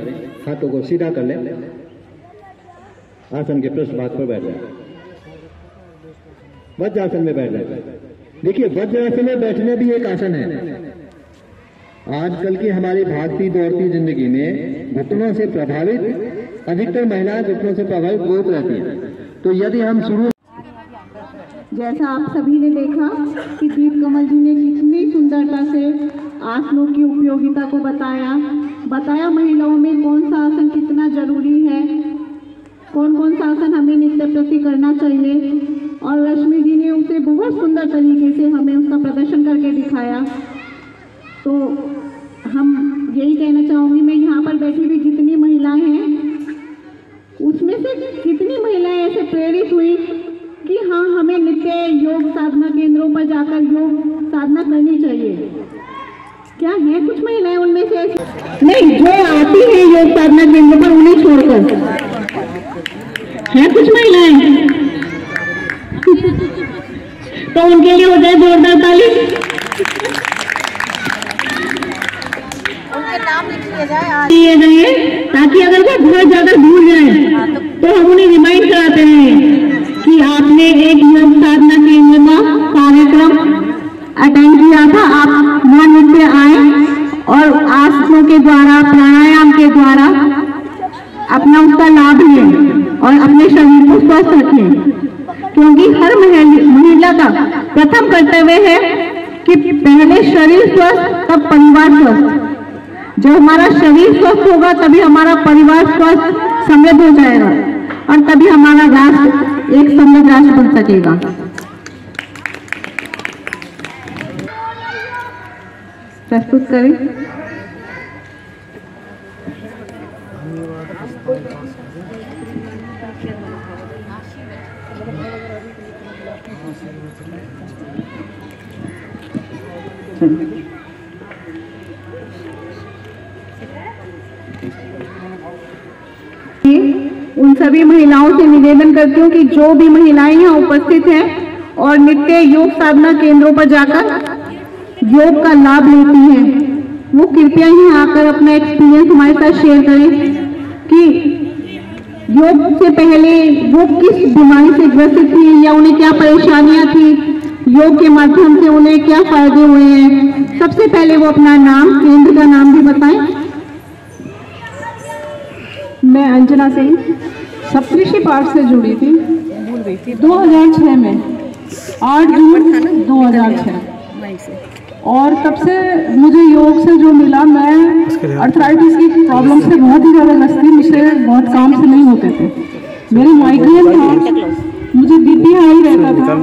हाथों को सीधा कर लें, आसन के पृष्ठ भाग पर बैठ जाए, वज्रासन में बैठ जाए। देखिए वज्रासन में बैठना भी एक आसन है। आजकल की हमारी भागती दौड़ती जिंदगी में घुटनों से प्रभावित अधिकतर महिलाएं घुटनों से प्रभावित बहुत रहती हैं। तो यदि हम शुरू, जैसा आप सभी ने देखा कि दीप कमल जी ने कितनी सुंदरता से आसनों की उपयोगिता को बताया महिलाओं में कौन सा आसन कितना जरूरी है, कौन कौन सा आसन हमें नित्य प्रति करना चाहिए। और रश्मि जी ने उसे बहुत सुंदर तरीके से हमें उसका प्रदर्शन करके दिखाया। तो हम यही कहना चाहूँगी, मैं यहाँ पर बैठी हुई जितनी महिलाएं हैं उसमें से कितनी महिलाएं ऐसे प्रेरित हुई कि हाँ हमें नित्य योग साधना केंद्रों पर जाकर योग साधना करनी चाहिए। क्या है कुछ महिलाएं उनमें से ऐसी? नहीं, जो आती है योग साधना केंद्रों पर उन्हें छोड़कर है कुछ महिलाएं। तो उनके लिए हो जाए जोरदार ताली। दिए गए ताकि अगर वो बहुत ज्यादा भूल जाए तो हम उन्हें रिमाइंड कराते हैं कि आपने एक योग साधना केंद्र का कार्यक्रम अटेंड किया था। आप मन से आए और आसनों के द्वारा, प्राणायाम के द्वारा अपना उसका लाभ लें और अपने शरीर को स्वस्थ रखें। क्योंकि हर महिला का प्रथम कर्तव्य है कि पहले शरीर स्वस्थ तब परिवार स्वस्थ। जब हमारा शरीर स्वस्थ होगा तभी हमारा परिवार स्वस्थ समृद्ध हो जाएगा और तभी हमारा राष्ट्र एक समृद्ध राष्ट्र बन सकेगा। प्रस्तुत करें। उन सभी महिलाओं से निवेदन करती हूँ कि जो भी महिलाएं यहाँ उपस्थित हैं और नित्य योग साधना केंद्रों पर जाकर योग का लाभ लेती हैं, वो कृपया यहाँ आकर अपना एक्सपीरियंस हमारे साथ शेयर करें कि योग से पहले वो किस बीमारी से ग्रसित थी या उन्हें क्या परेशानियां थी, योग के माध्यम से उन्हें क्या फायदे हुए हैं। सबसे पहले वो अपना नाम, केंद्र का नाम भी बताएं। मैं अंजना सिंह सप्तऋषि पाठ से जुड़ी थी 2006 में, 8 जून 2006। और तब से मुझे योग से जो मिला, मैं अर्थराइटिस की प्रॉब्लम से बहुत ही ज़्यादा ग्रस्त थी। मुझसे बहुत काम से नहीं होते थे, मेरी माइग्रेन था, मुझे बीपी हाई रहता था।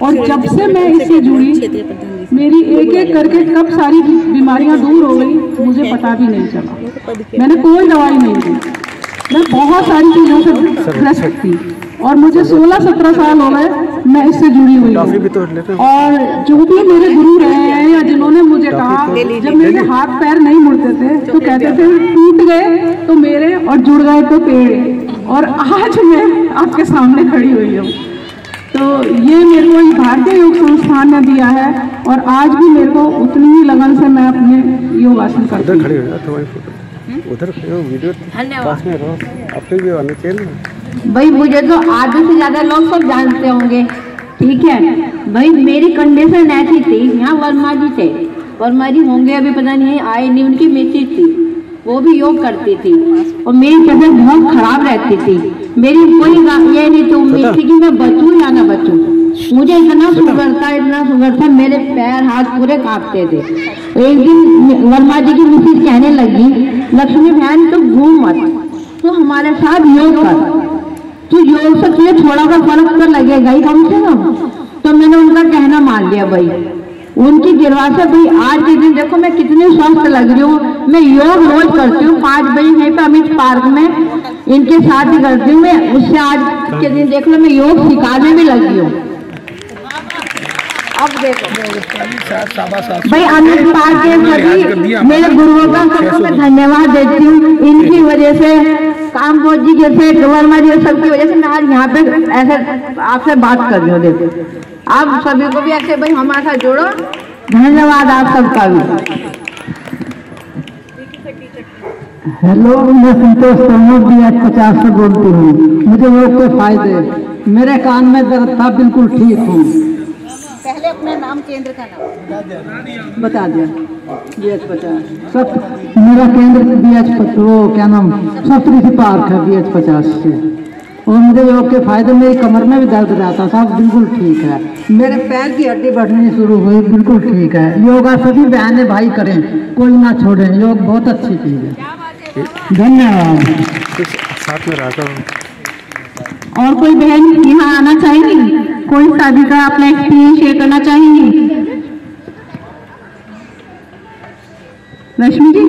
और जब से मैं इससे जुड़ी, मेरी एक एक करके कब सारी बीमारियां दूर हो गई मुझे पता भी नहीं चला। मैंने कोई दवाई नहीं ली, मैं बहुत सारी चीज़ों से ग्रस्त थी और मुझे 16-17 साल हो गए मैं इससे जुड़ी हुई हूँ। और जो भी मेरे गुरु रहे हैं या जिन्होंने मुझे कहा, जब मेरे हाथ पैर नहीं मुड़ते थे तो कहते थे टूट गए तो मेरे और जुड़ गए तो पेड़, और आज मैं आपके सामने खड़ी हुई हूँ। तो ये मेरे को भारतीय योग संस्थान ने दिया है और आज भी मेरे को उतनी ही लगन से मैं अपने योगासन करती हूँ। उधर वीडियो पास में रहो, आपके भी आने चाहिए। भाई मुझे तो आधे से ज्यादा लोग सब जानते होंगे, ठीक है भाई। मेरी कंडीशन ऐसी थी, यहाँ वर्मा जी थे, वर्मा जी होंगे अभी पता नहीं, आए नहीं, उनकी मिसेज थी, वो भी योग करती थी और मेरी तबीयत बहुत खराब रहती थी। मेरी कोई ये नहीं तो उम्मीद थी कि मैं बचूं या ना बचूं। मुझे इतना शुगर था, मेरे पैर हाथ पूरे कांपते थे। एक दिन वर्मा जी की मिसेज कहने लगी, लक्ष्मी बहन तो घूम मत, तो हमारे साथ योग कर, तो योग से तुझे थोड़ा सा फर्क तो लगेगा ही कम से कम। तो मैंने उनका कहना मान लिया भाई, उनकी गिरवा से भाई आज के दिन देखो मैं कितनी स्वस्थ लग रही हूँ। मैं योग रोज करती हूँ, 5 बजे यहीं पे अमित पार्क में इनके साथ ही करती हूँ मैं। उससे आज के दिन देख लो मैं योग सिखाने भी लगी हूँ। अब देखो भाई अमित पार्क के सभी मेरे गुरुओं का सबको मैं धन्यवाद देती हूँ। इनकी वजह से, कामबोध जी जैसे, वर्मा जी सबकी वजह से मैं आज यहाँ पे ऐसे आपसे बात कर रही हूँ। देखो आप सभी को भी ऐसे भाई हमारे साथ जोड़ो, धन्यवाद आप सबका भी। हेलो, मैं संतोष तोमर BH50 से बोलती हूँ। मुझे योग के फायदे, मेरे कान में दर्द था, बिल्कुल ठीक हूँ। पहले अपना नाम, केंद्र का नाम बता दिया। BH50 सब मेरा केंद्र BH50, वो क्या नाम, सप्तऋषि पार्क है BH50 से। और मुझे योग के फायदे, मेरी कमर में भी दर्द रहता था, बिल्कुल ठीक है। मेरे पैर की हड्डी बढ़नी शुरू हुई, बिल्कुल ठीक है। योगा सभी बहनें भाई करें, कोई ना छोड़ें, योग बहुत अच्छी चीज़ है। धन्यवाद। साथ में रहता हूँ। और कोई बहन यहाँ आना चाहेंगी, कोई शादी का अपना एक्सपीरियंस शेयर करना चाहेंगी? रश्मि जी।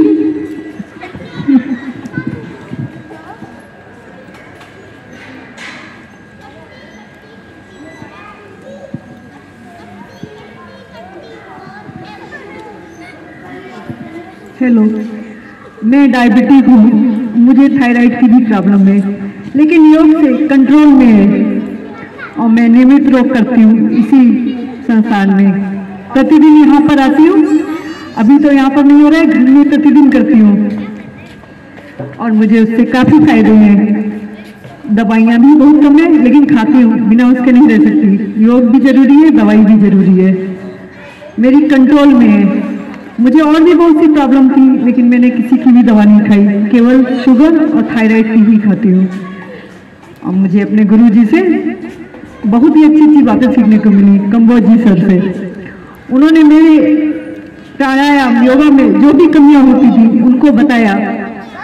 हेलो, मैं डायबिटिक हूँ, मुझे थायराइड की भी प्रॉब्लम है, लेकिन योग से कंट्रोल में है और मैं नियमित योग करती हूँ इसी संस्थान में। प्रतिदिन यहाँ पर आती हूँ, अभी तो यहाँ पर नहीं हो रहा है, घर में प्रतिदिन करती हूँ और मुझे उससे काफ़ी फायदे हैं। दवाइयाँ भी बहुत कम है, लेकिन खाती हूँ, बिना उसके नहीं रह सकती। योग भी जरूरी है, दवाई भी जरूरी है, मेरी कंट्रोल में है। मुझे और भी बहुत सी प्रॉब्लम थी, लेकिन मैंने किसी की भी दवा नहीं खाई, केवल शुगर और थायराइड की ही खाती हूँ। और मुझे अपने गुरुजी से बहुत ही अच्छी अच्छी बातें सीखने को मिली, कामबोध जी सर से। उन्होंने मेरे प्राणायाम योगा में जो भी कमियां होती थी उनको बताया,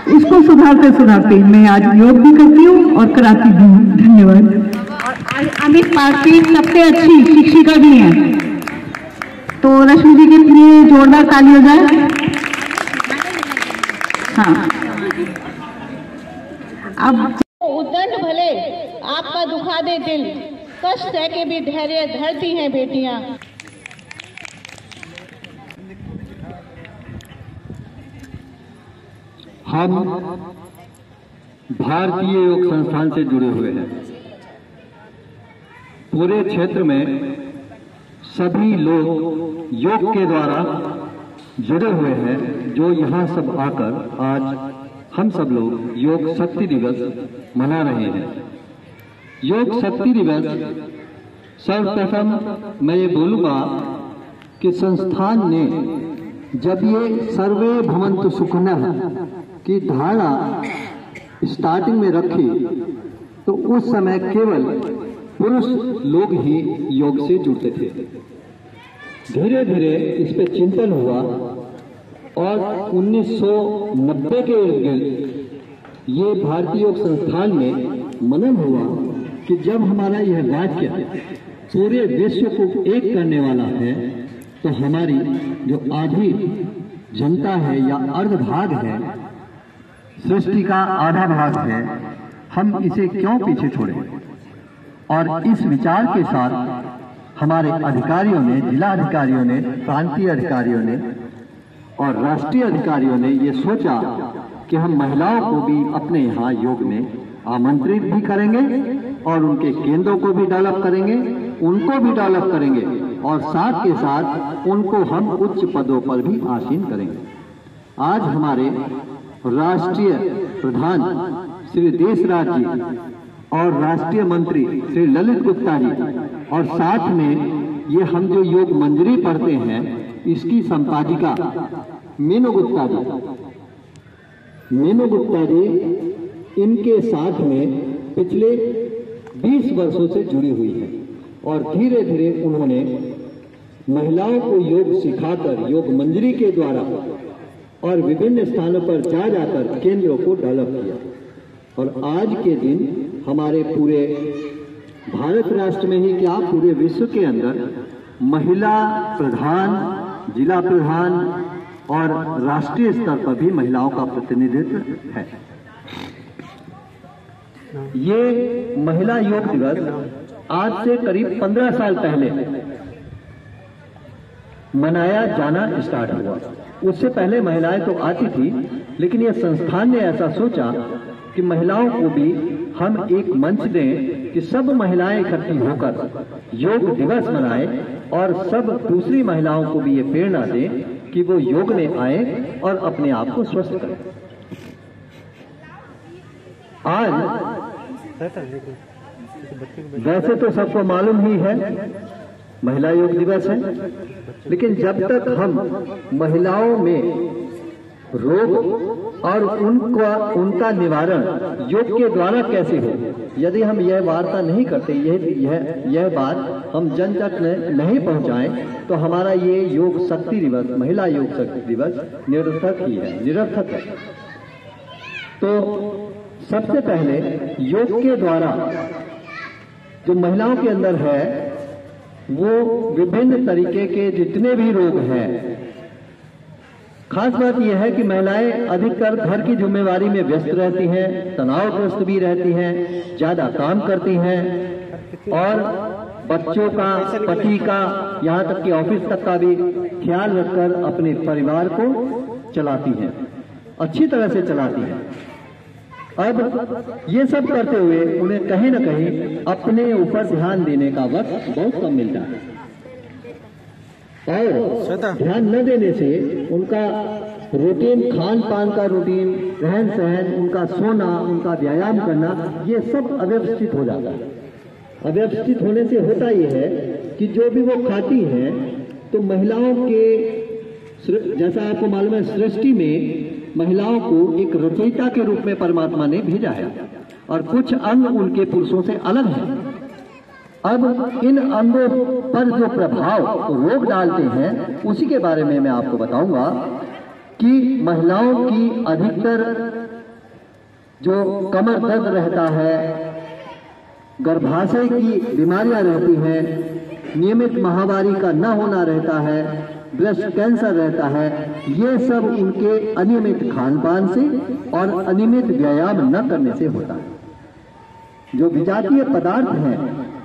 उसको सुधारते सुधारते मैं आज योग भी करती हूँ और कराती भी हूँ। धन्यवाद। और अमित पार्क की सबसे अच्छी शिक्षिका भी हैं, तो रश्मि जी के लिए जोरदार ताली हो जाए। हाँ, अब उद्दंड भले आपका दुखा दे दिल, कष्ट है के भी धैर्य धरती हैं बेटियां। हम भारतीय योग संस्थान से जुड़े हुए हैं। पूरे क्षेत्र में सभी लोग योग के द्वारा जुड़े हुए हैं, जो यहाँ सब आकर आज हम सब लोग योग शक्ति दिवस मना रहे हैं। योग शक्ति दिवस सर्वप्रथम मैं ये बोलूँगा कि संस्थान ने जब ये सर्वे भवन्तु सुखिनः की धारणा स्टार्टिंग में रखी, तो उस समय केवल पुरुष लोग ही योग से जुड़ते थे। धीरे धीरे इस पे चिंतन हुआ और 1990 के इर्द गिर्द ये भारतीय योग संस्थान में मनन हुआ कि जब हमारा यह वाक्य पूरे विश्व को एक करने वाला है, तो हमारी जो आधी जनता है या अर्ध भाग है, सृष्टि का आधा भाग है, हम इसे क्यों पीछे छोड़ें। और इस विचार के साथ हमारे अधिकारियों ने, जिला अधिकारियों ने, प्रांतीय अधिकारियों ने और राष्ट्रीय अधिकारियों ने ये सोचा कि हम महिलाओं को भी अपने यहाँ योग में आमंत्रित भी करेंगे और उनके केंद्रों को भी डेवलप करेंगे, उनको भी डेवलप करेंगे और साथ के साथ उनको हम उच्च पदों पर भी आसीन करेंगे। आज हमारे राष्ट्रीय प्रधान श्री देशराज जी और राष्ट्रीय मंत्री श्री ललित गुप्ता जी और साथ में ये हम जो योग मंजरी पढ़ते हैं इसकी संपादिका मीनू गुप्ता जी इनके साथ में पिछले 20 वर्षों से जुड़ी हुई है और धीरे धीरे उन्होंने महिलाओं को योग सिखाकर योग मंजरी के द्वारा और विभिन्न स्थानों पर जा जाकर केंद्रों को डेवलप किया। और आज के दिन हमारे पूरे भारत राष्ट्र में ही क्या पूरे विश्व के अंदर महिला प्रधान, जिला प्रधान और राष्ट्रीय स्तर पर भी महिलाओं का प्रतिनिधित्व है। ये महिला योग दिवस आज से करीब 15 साल पहले मनाया जाना स्टार्ट हुआ। उससे पहले महिलाएं तो आती थी, लेकिन यह संस्थान ने ऐसा सोचा कि महिलाओं को भी हम एक मंच दें कि सब महिलाएं इकट्ठी होकर योग दिवस मनाएं और सब दूसरी महिलाओं को भी ये प्रेरणा दें कि वो योग में आए और अपने आप को स्वस्थ करें। आज वैसे तो सबको मालूम ही है महिला योग दिवस है, लेकिन जब तक हम महिलाओं में रोग और उनका निवारण योग के द्वारा कैसे हो, यदि हम यह वार्ता नहीं करते, यह बात हम जन तक नहीं पहुंचाएं, तो हमारा ये योग शक्ति दिवस, महिला योग शक्ति दिवस निरर्थक ही है, निरर्थक है। तो सबसे पहले योग के द्वारा जो महिलाओं के अंदर है वो विभिन्न तरीके के जितने भी रोग हैं, खास बात यह है कि महिलाएं अधिकतर घर की जिम्मेवारी में व्यस्त रहती हैं, तनावग्रस्त भी रहती हैं, ज्यादा काम करती हैं और बच्चों का, पति का, यहाँ तक कि ऑफिस तक का भी ख्याल रखकर अपने परिवार को चलाती हैं, अच्छी तरह से चलाती हैं। अब ये सब करते हुए उन्हें कहीं न कहीं अपने ऊपर ध्यान देने का वक्त बहुत कम मिलता है और ध्यान न देने से उनका रूटीन, खान पान का रूटीन, रहन सहन, उनका सोना, उनका व्यायाम करना, ये सब अव्यवस्थित हो जाता है। अव्यवस्थित होने से होता यह है कि जो भी वो खाती हैं तो महिलाओं के, जैसा आपको मालूम है, सृष्टि में महिलाओं को एक रचयिता के रूप में परमात्मा ने भेजा है और कुछ अंग उनके पुरुषों से अलग हैं। अब इन अंगों पर जो प्रभाव रोग डालते हैं उसी के बारे में मैं आपको बताऊंगा कि महिलाओं की अधिकतर जो कमर दर्द रहता है, गर्भाशय की बीमारियां रहती हैं, नियमित माहवारी का न होना रहता है, ब्रेस्ट कैंसर रहता है, ये सब इनके अनियमित खान पान से और अनियमित व्यायाम न करने से होता है। जो विजातीय पदार्थ हैं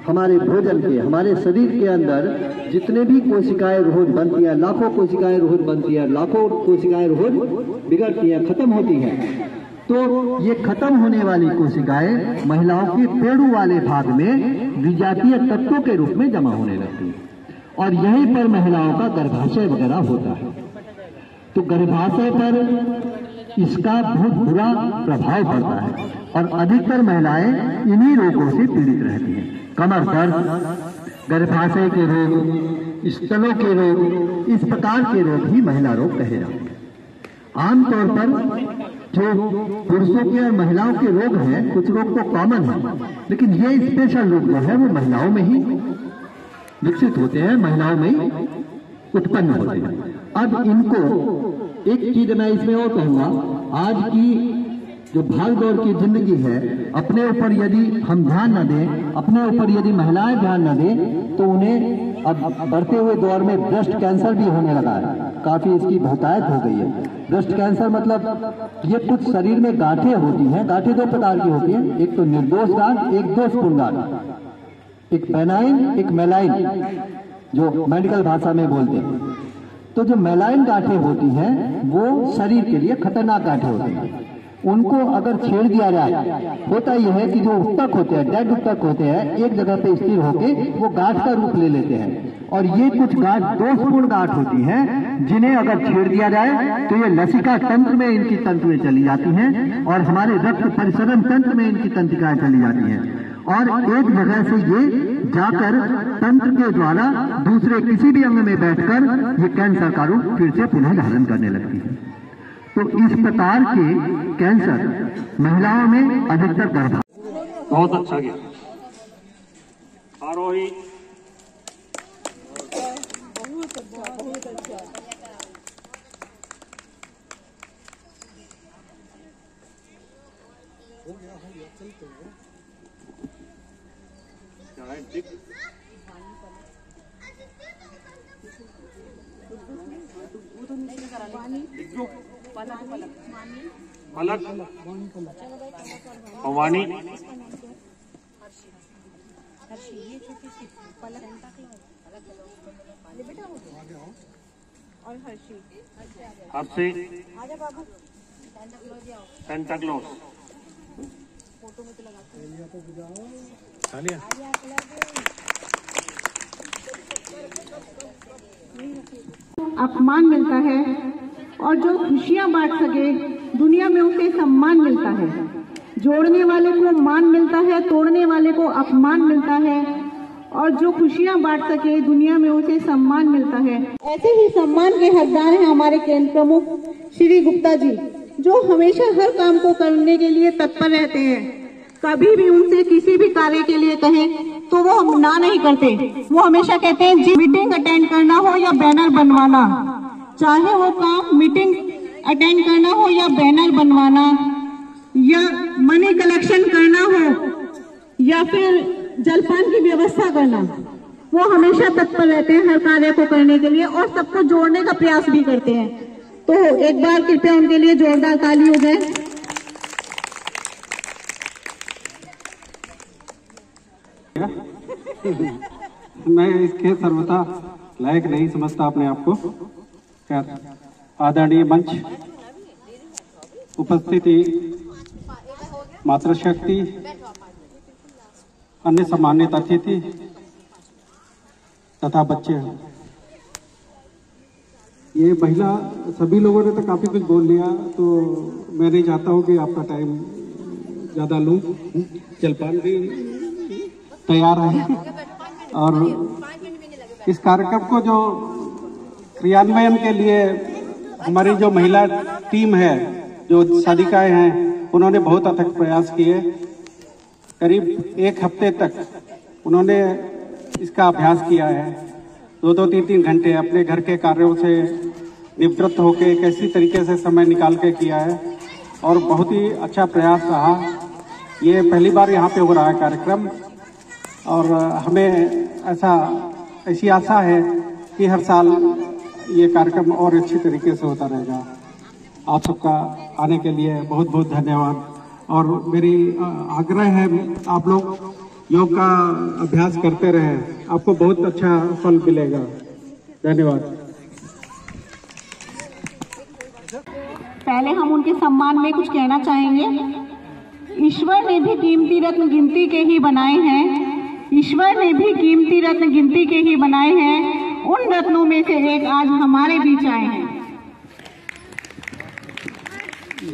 हमारे भोजन के, हमारे शरीर के अंदर जितने भी कोशिकाएं रोज बनती हैं, लाखों कोशिकाएं रोज बनती हैं, लाखों कोशिकाएं रोज बिगड़ती हैं, खत्म होती हैं, तो ये खत्म होने वाली कोशिकाएं महिलाओं के पेड़ू वाले भाग में विजातीय तत्वों के रूप में जमा होने लगती हैं और यहीं पर महिलाओं का गर्भाशय वगैरह होता है। तो गर्भाशय पर इसका बहुत बुरा प्रभाव पड़ता है और अधिकतर महिलाएं इन्हीं रोगों से पीड़ित रहती हैं। कमर दर्द, गर्भाशय के रोग, स्तनों के रोग, इस प्रकार के रोग ही महिला रोग कहे जाते हैं। आमतौर पर जो पुरुषों के और महिलाओं के रोग हैं, कुछ रोग तो कॉमन है, लेकिन ये स्पेशल रोग जो है वो महिलाओं में ही विकसित होते हैं, महिलाओं में ही उत्पन्न होते हैं। अब इनको एक चीज मैं इसमें और कहूंगा, आज की जो भाग दौड़ की जिंदगी है, अपने ऊपर यदि हम ध्यान न दें, अपने ऊपर यदि महिलाएं ध्यान न दें, तो उन्हें अब बढ़ते हुए दौर में ब्रेस्ट कैंसर भी होने लगा है। काफ़ी इसकी बहुतायत हो गई है। ब्रेस्ट कैंसर मतलब ये कुछ शरीर में गांठें होती हैं। गांठें दो प्रकार की होती हैं, एक तो निर्दोष गांठ, एक दोषपूर्ण गांठ, एक पेनाइन, एक मेलाइन, जो मेडिकल भाषा में बोलते हैं। तो जो मेलाइन गांठें होती हैं वो शरीर के लिए खतरनाक गांठें होती हैं। उनको अगर छेड़ दिया जाए, होता यह है कि जो ऊतक होते हैं, डेड ऊतक होते हैं, एक जगह पे स्थिर होके वो गांठ का रूप ले लेते हैं। और ये कुछ गांठ दोषपूर्ण गांठ होती हैं, जिन्हें अगर छेड़ दिया जाए तो ये लसिका तंत्र में इनकी तंतुएं चली जाती हैं और हमारे रक्त परिसरण तंत्र में इनकी तंत्रिकाएं चली जाती हैं और एक जगह से ये जाकर तंत्र के द्वारा दूसरे किसी भी अंग में बैठकर ये कैंसर का रूप फिर से पुनः धारण करने लगती है। तो इस प्रकार के कैंसर महिलाओं में अधिकतर गर्भ। बहुत अच्छा गया आरोही। बहुत अच्छा। हो गया चलते हैं। पलक वाणी और हर्षी सेंटा क्लॉज फोटो में तो लगाते अपमान मिलता है और जो खुशियां बांट सके दुनिया में उसे सम्मान मिलता है। जोड़ने वाले को मान मिलता है, तोड़ने वाले को अपमान मिलता है और जो खुशियां बांट सके दुनिया में उसे सम्मान मिलता है। ऐसे ही सम्मान के हकदार हैं हमारे केंद्र प्रमुख श्री गुप्ता जी, जो हमेशा हर काम को करने के लिए तत्पर रहते हैं। कभी भी उनसे किसी भी कार्य के लिए कहें तो वो हम ना नहीं करते। वो हमेशा कहते हैं जी मीटिंग अटेंड करना हो या बैनर बनवाना, चाहे वो काम मीटिंग अटेंड करना हो या बैनर बनवाना या मनी कलेक्शन करना हो या फिर जलपान की व्यवस्था करना, वो हमेशा तत्पर रहते हैं हर कार्य को करने के लिए और सबको जोड़ने का प्रयास भी करते हैं। तो एक बार कृपया उनके लिए जोरदार ताली हो जाए। मैं इसके सर्वथा लायक नहीं समझता अपने आप को। आदरणीय मंच, उपस्थिति, मातृशक्ति, अन्य सम्मानित अतिथि तथा बच्चे, ये महिला सभी लोगों ने तो काफी कुछ बोल लिया, तो मैं नहीं चाहता हूँ कि आपका टाइम ज्यादा लूं। जलपान भी तैयार है और इस कार्यक्रम को जो क्रियान्वयन के लिए हमारी जो महिला टीम है, जो साधिकाएं हैं, उन्होंने बहुत अथक प्रयास किए। करीब एक हफ्ते तक उन्होंने इसका अभ्यास किया है। 2-2, 3-3 घंटे अपने घर के कार्यों से निवृत्त होकर कैसी तरीके से समय निकाल के किया है और बहुत ही अच्छा प्रयास रहा। ये पहली बार यहाँ पे हो रहा है कार्यक्रम और हमें ऐसी आशा है कि हर साल ये कार्यक्रम और अच्छी तरीके से होता रहेगा। आप सबका आने के लिए बहुत बहुत धन्यवाद और मेरी आग्रह है आप लोग योग का अभ्यास करते रहें, आपको बहुत अच्छा फल मिलेगा। धन्यवाद। पहले हम उनके सम्मान में कुछ कहना चाहेंगे। ईश्वर ने भी कीमती रत्न गिनती के ही बनाए हैं। ईश्वर ने भी कीमती रत्न गिनती के ही बनाए हैं। उन रत्नों में से एक आज हमारे बीच आए हैं।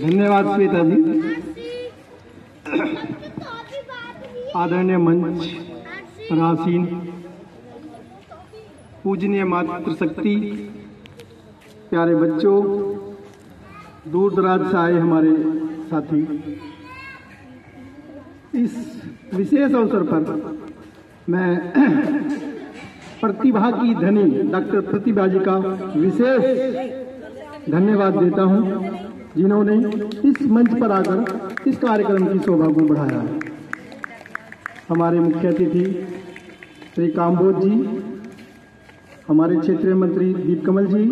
धन्यवाद श्वेता जी। आदरणीय मंच पर आसीन पूजनीय मातृशक्ति, प्यारे बच्चों, दूर दराज से आए हमारे साथी, इस विशेष अवसर पर मैं प्रतिभा की धनी डॉक्टर प्रतिभा जी का विशेष धन्यवाद देता हूं, जिन्होंने इस मंच पर आकर इस कार्यक्रम की शोभा को बढ़ाया है। हमारे मुख्य अतिथि श्री काम्बोज जी, हमारे क्षेत्रीय मंत्री दीप कमल जी,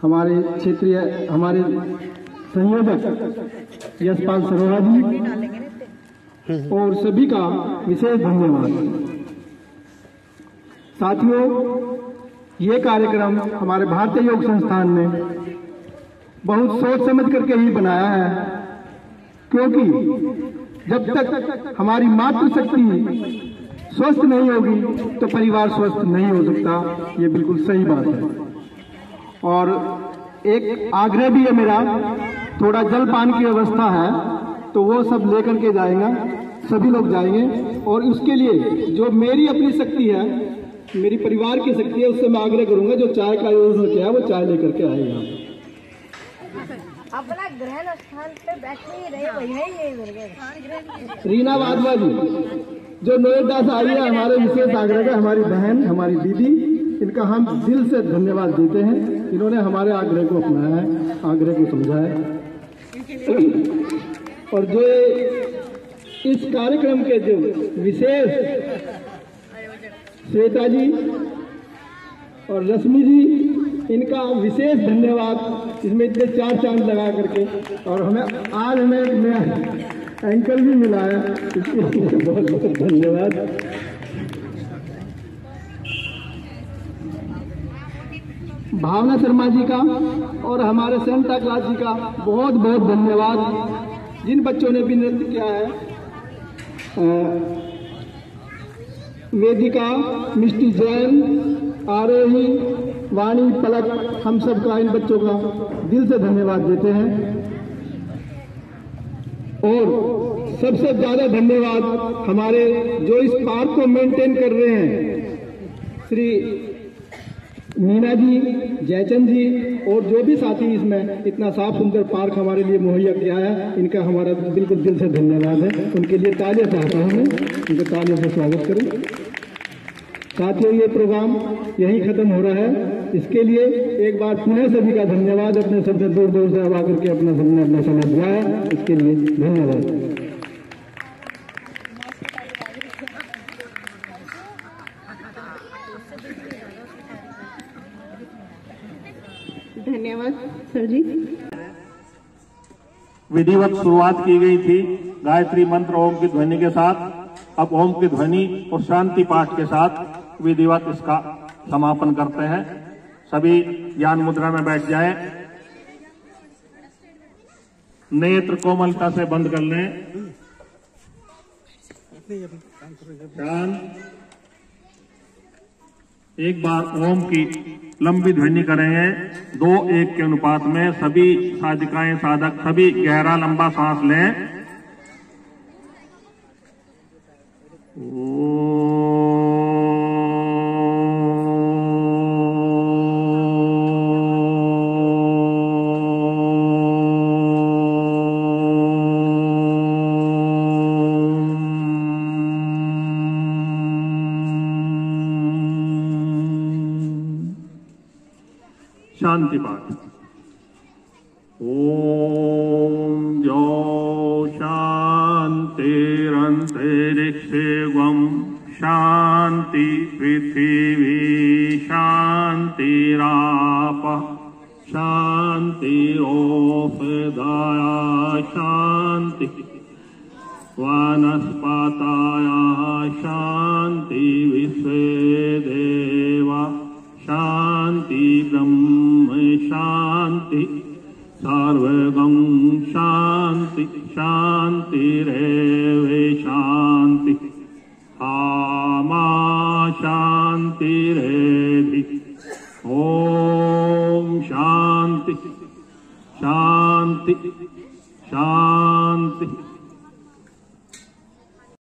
हमारे क्षेत्रीय हमारे संयोजक यशपाल सरोरा जी और सभी का विशेष धन्यवाद। साथियों, ये कार्यक्रम हमारे भारतीय योग संस्थान ने बहुत सोच समझ करके ही बनाया है, क्योंकि जब तक हमारी मातृशक्ति स्वस्थ नहीं होगी तो परिवार स्वस्थ नहीं हो सकता। ये बिल्कुल सही बात है। और एक आग्रह भी है मेरा, थोड़ा जलपान की व्यवस्था है तो वो सब लेकर के जाएगा, सभी लोग जाएंगे। और उसके लिए जो मेरी अपनी शक्ति है, मेरी परिवार की शक्ति है, उससे मैं आग्रह करूंगा जो चाय का आयोजन किया है वो चाय लेकर के आएगा। अपना ग्रहण स्थान पे बैठे ही रहे, वही रीना वाधवा जी जो नोएडा से आई है, हमारे विशेष आग्रह है, हमारी बहन, हमारी दीदी, इनका हम दिल से धन्यवाद देते हैं। इन्होंने हमारे आग्रह को अपनाया है, आग्रह को समझा है। और जो इस कार्यक्रम के जो विशेष श्वेता जी और रश्मि जी, इनका विशेष धन्यवाद। इसमें इतने 4 चांद लगा करके, और आज हमें एंकर भी मिला है, इसके लिए बहुत बहुत धन्यवाद। भावना शर्मा जी का और हमारे सेंटा क्लास जी का बहुत बहुत धन्यवाद। जिन बच्चों ने भी नृत्य किया है, वेदिका, मिष्टी जैन, आरोही, वाणी, पलक, हम सब का, इन बच्चों का दिल से धन्यवाद देते हैं। और सबसे ज्यादा धन्यवाद हमारे जो इस पार्क को मेंटेन कर रहे हैं, श्री मीना जी, जयचंद जी और जो भी साथी इसमें इतना साफ सुंदर पार्क हमारे लिए मुहैया किया है, इनका हमारा बिल्कुल दिल से धन्यवाद है। उनके लिए तालियां चाहता हूं मैं, उनके तालियों से स्वागत करूं। साथियों, ये प्रोग्राम यहीं खत्म हो रहा है। इसके लिए एक बार पुनः सभी का धन्यवाद। अपने सबसे दूर दूर से अब आकर के सबने अपना समय दिया है, इसके लिए धन्यवाद। धन्यवाद सर जी। विधिवत शुरुआत की गई थी गायत्री मंत्र ओम की ध्वनि के साथ। अब ओम की ध्वनि और शांति पाठ के साथ विधिवत इसका समापन करते हैं। सभी ज्ञान मुद्रा में बैठ जाएं, नेत्र कोमलता से बंद कर लें। शांत। एक बार ओम की लंबी ध्वनि करेंगे 2-1 के अनुपात में। सभी साधिकाएं, साधक सभी गहरा लंबा सांस लें। शांति पाठ। ओम जो शांतिरंतरिक्षेवं शांति पृथिवी शांतिराप शांतिरोषधया शांति वनस्पतयः शांति विश्वे देवा शांति ब्रह्म शांति सर्वगं शांति शांतिरेव शांति आमा शांतिरेधि। ओम शांति शांति शांति।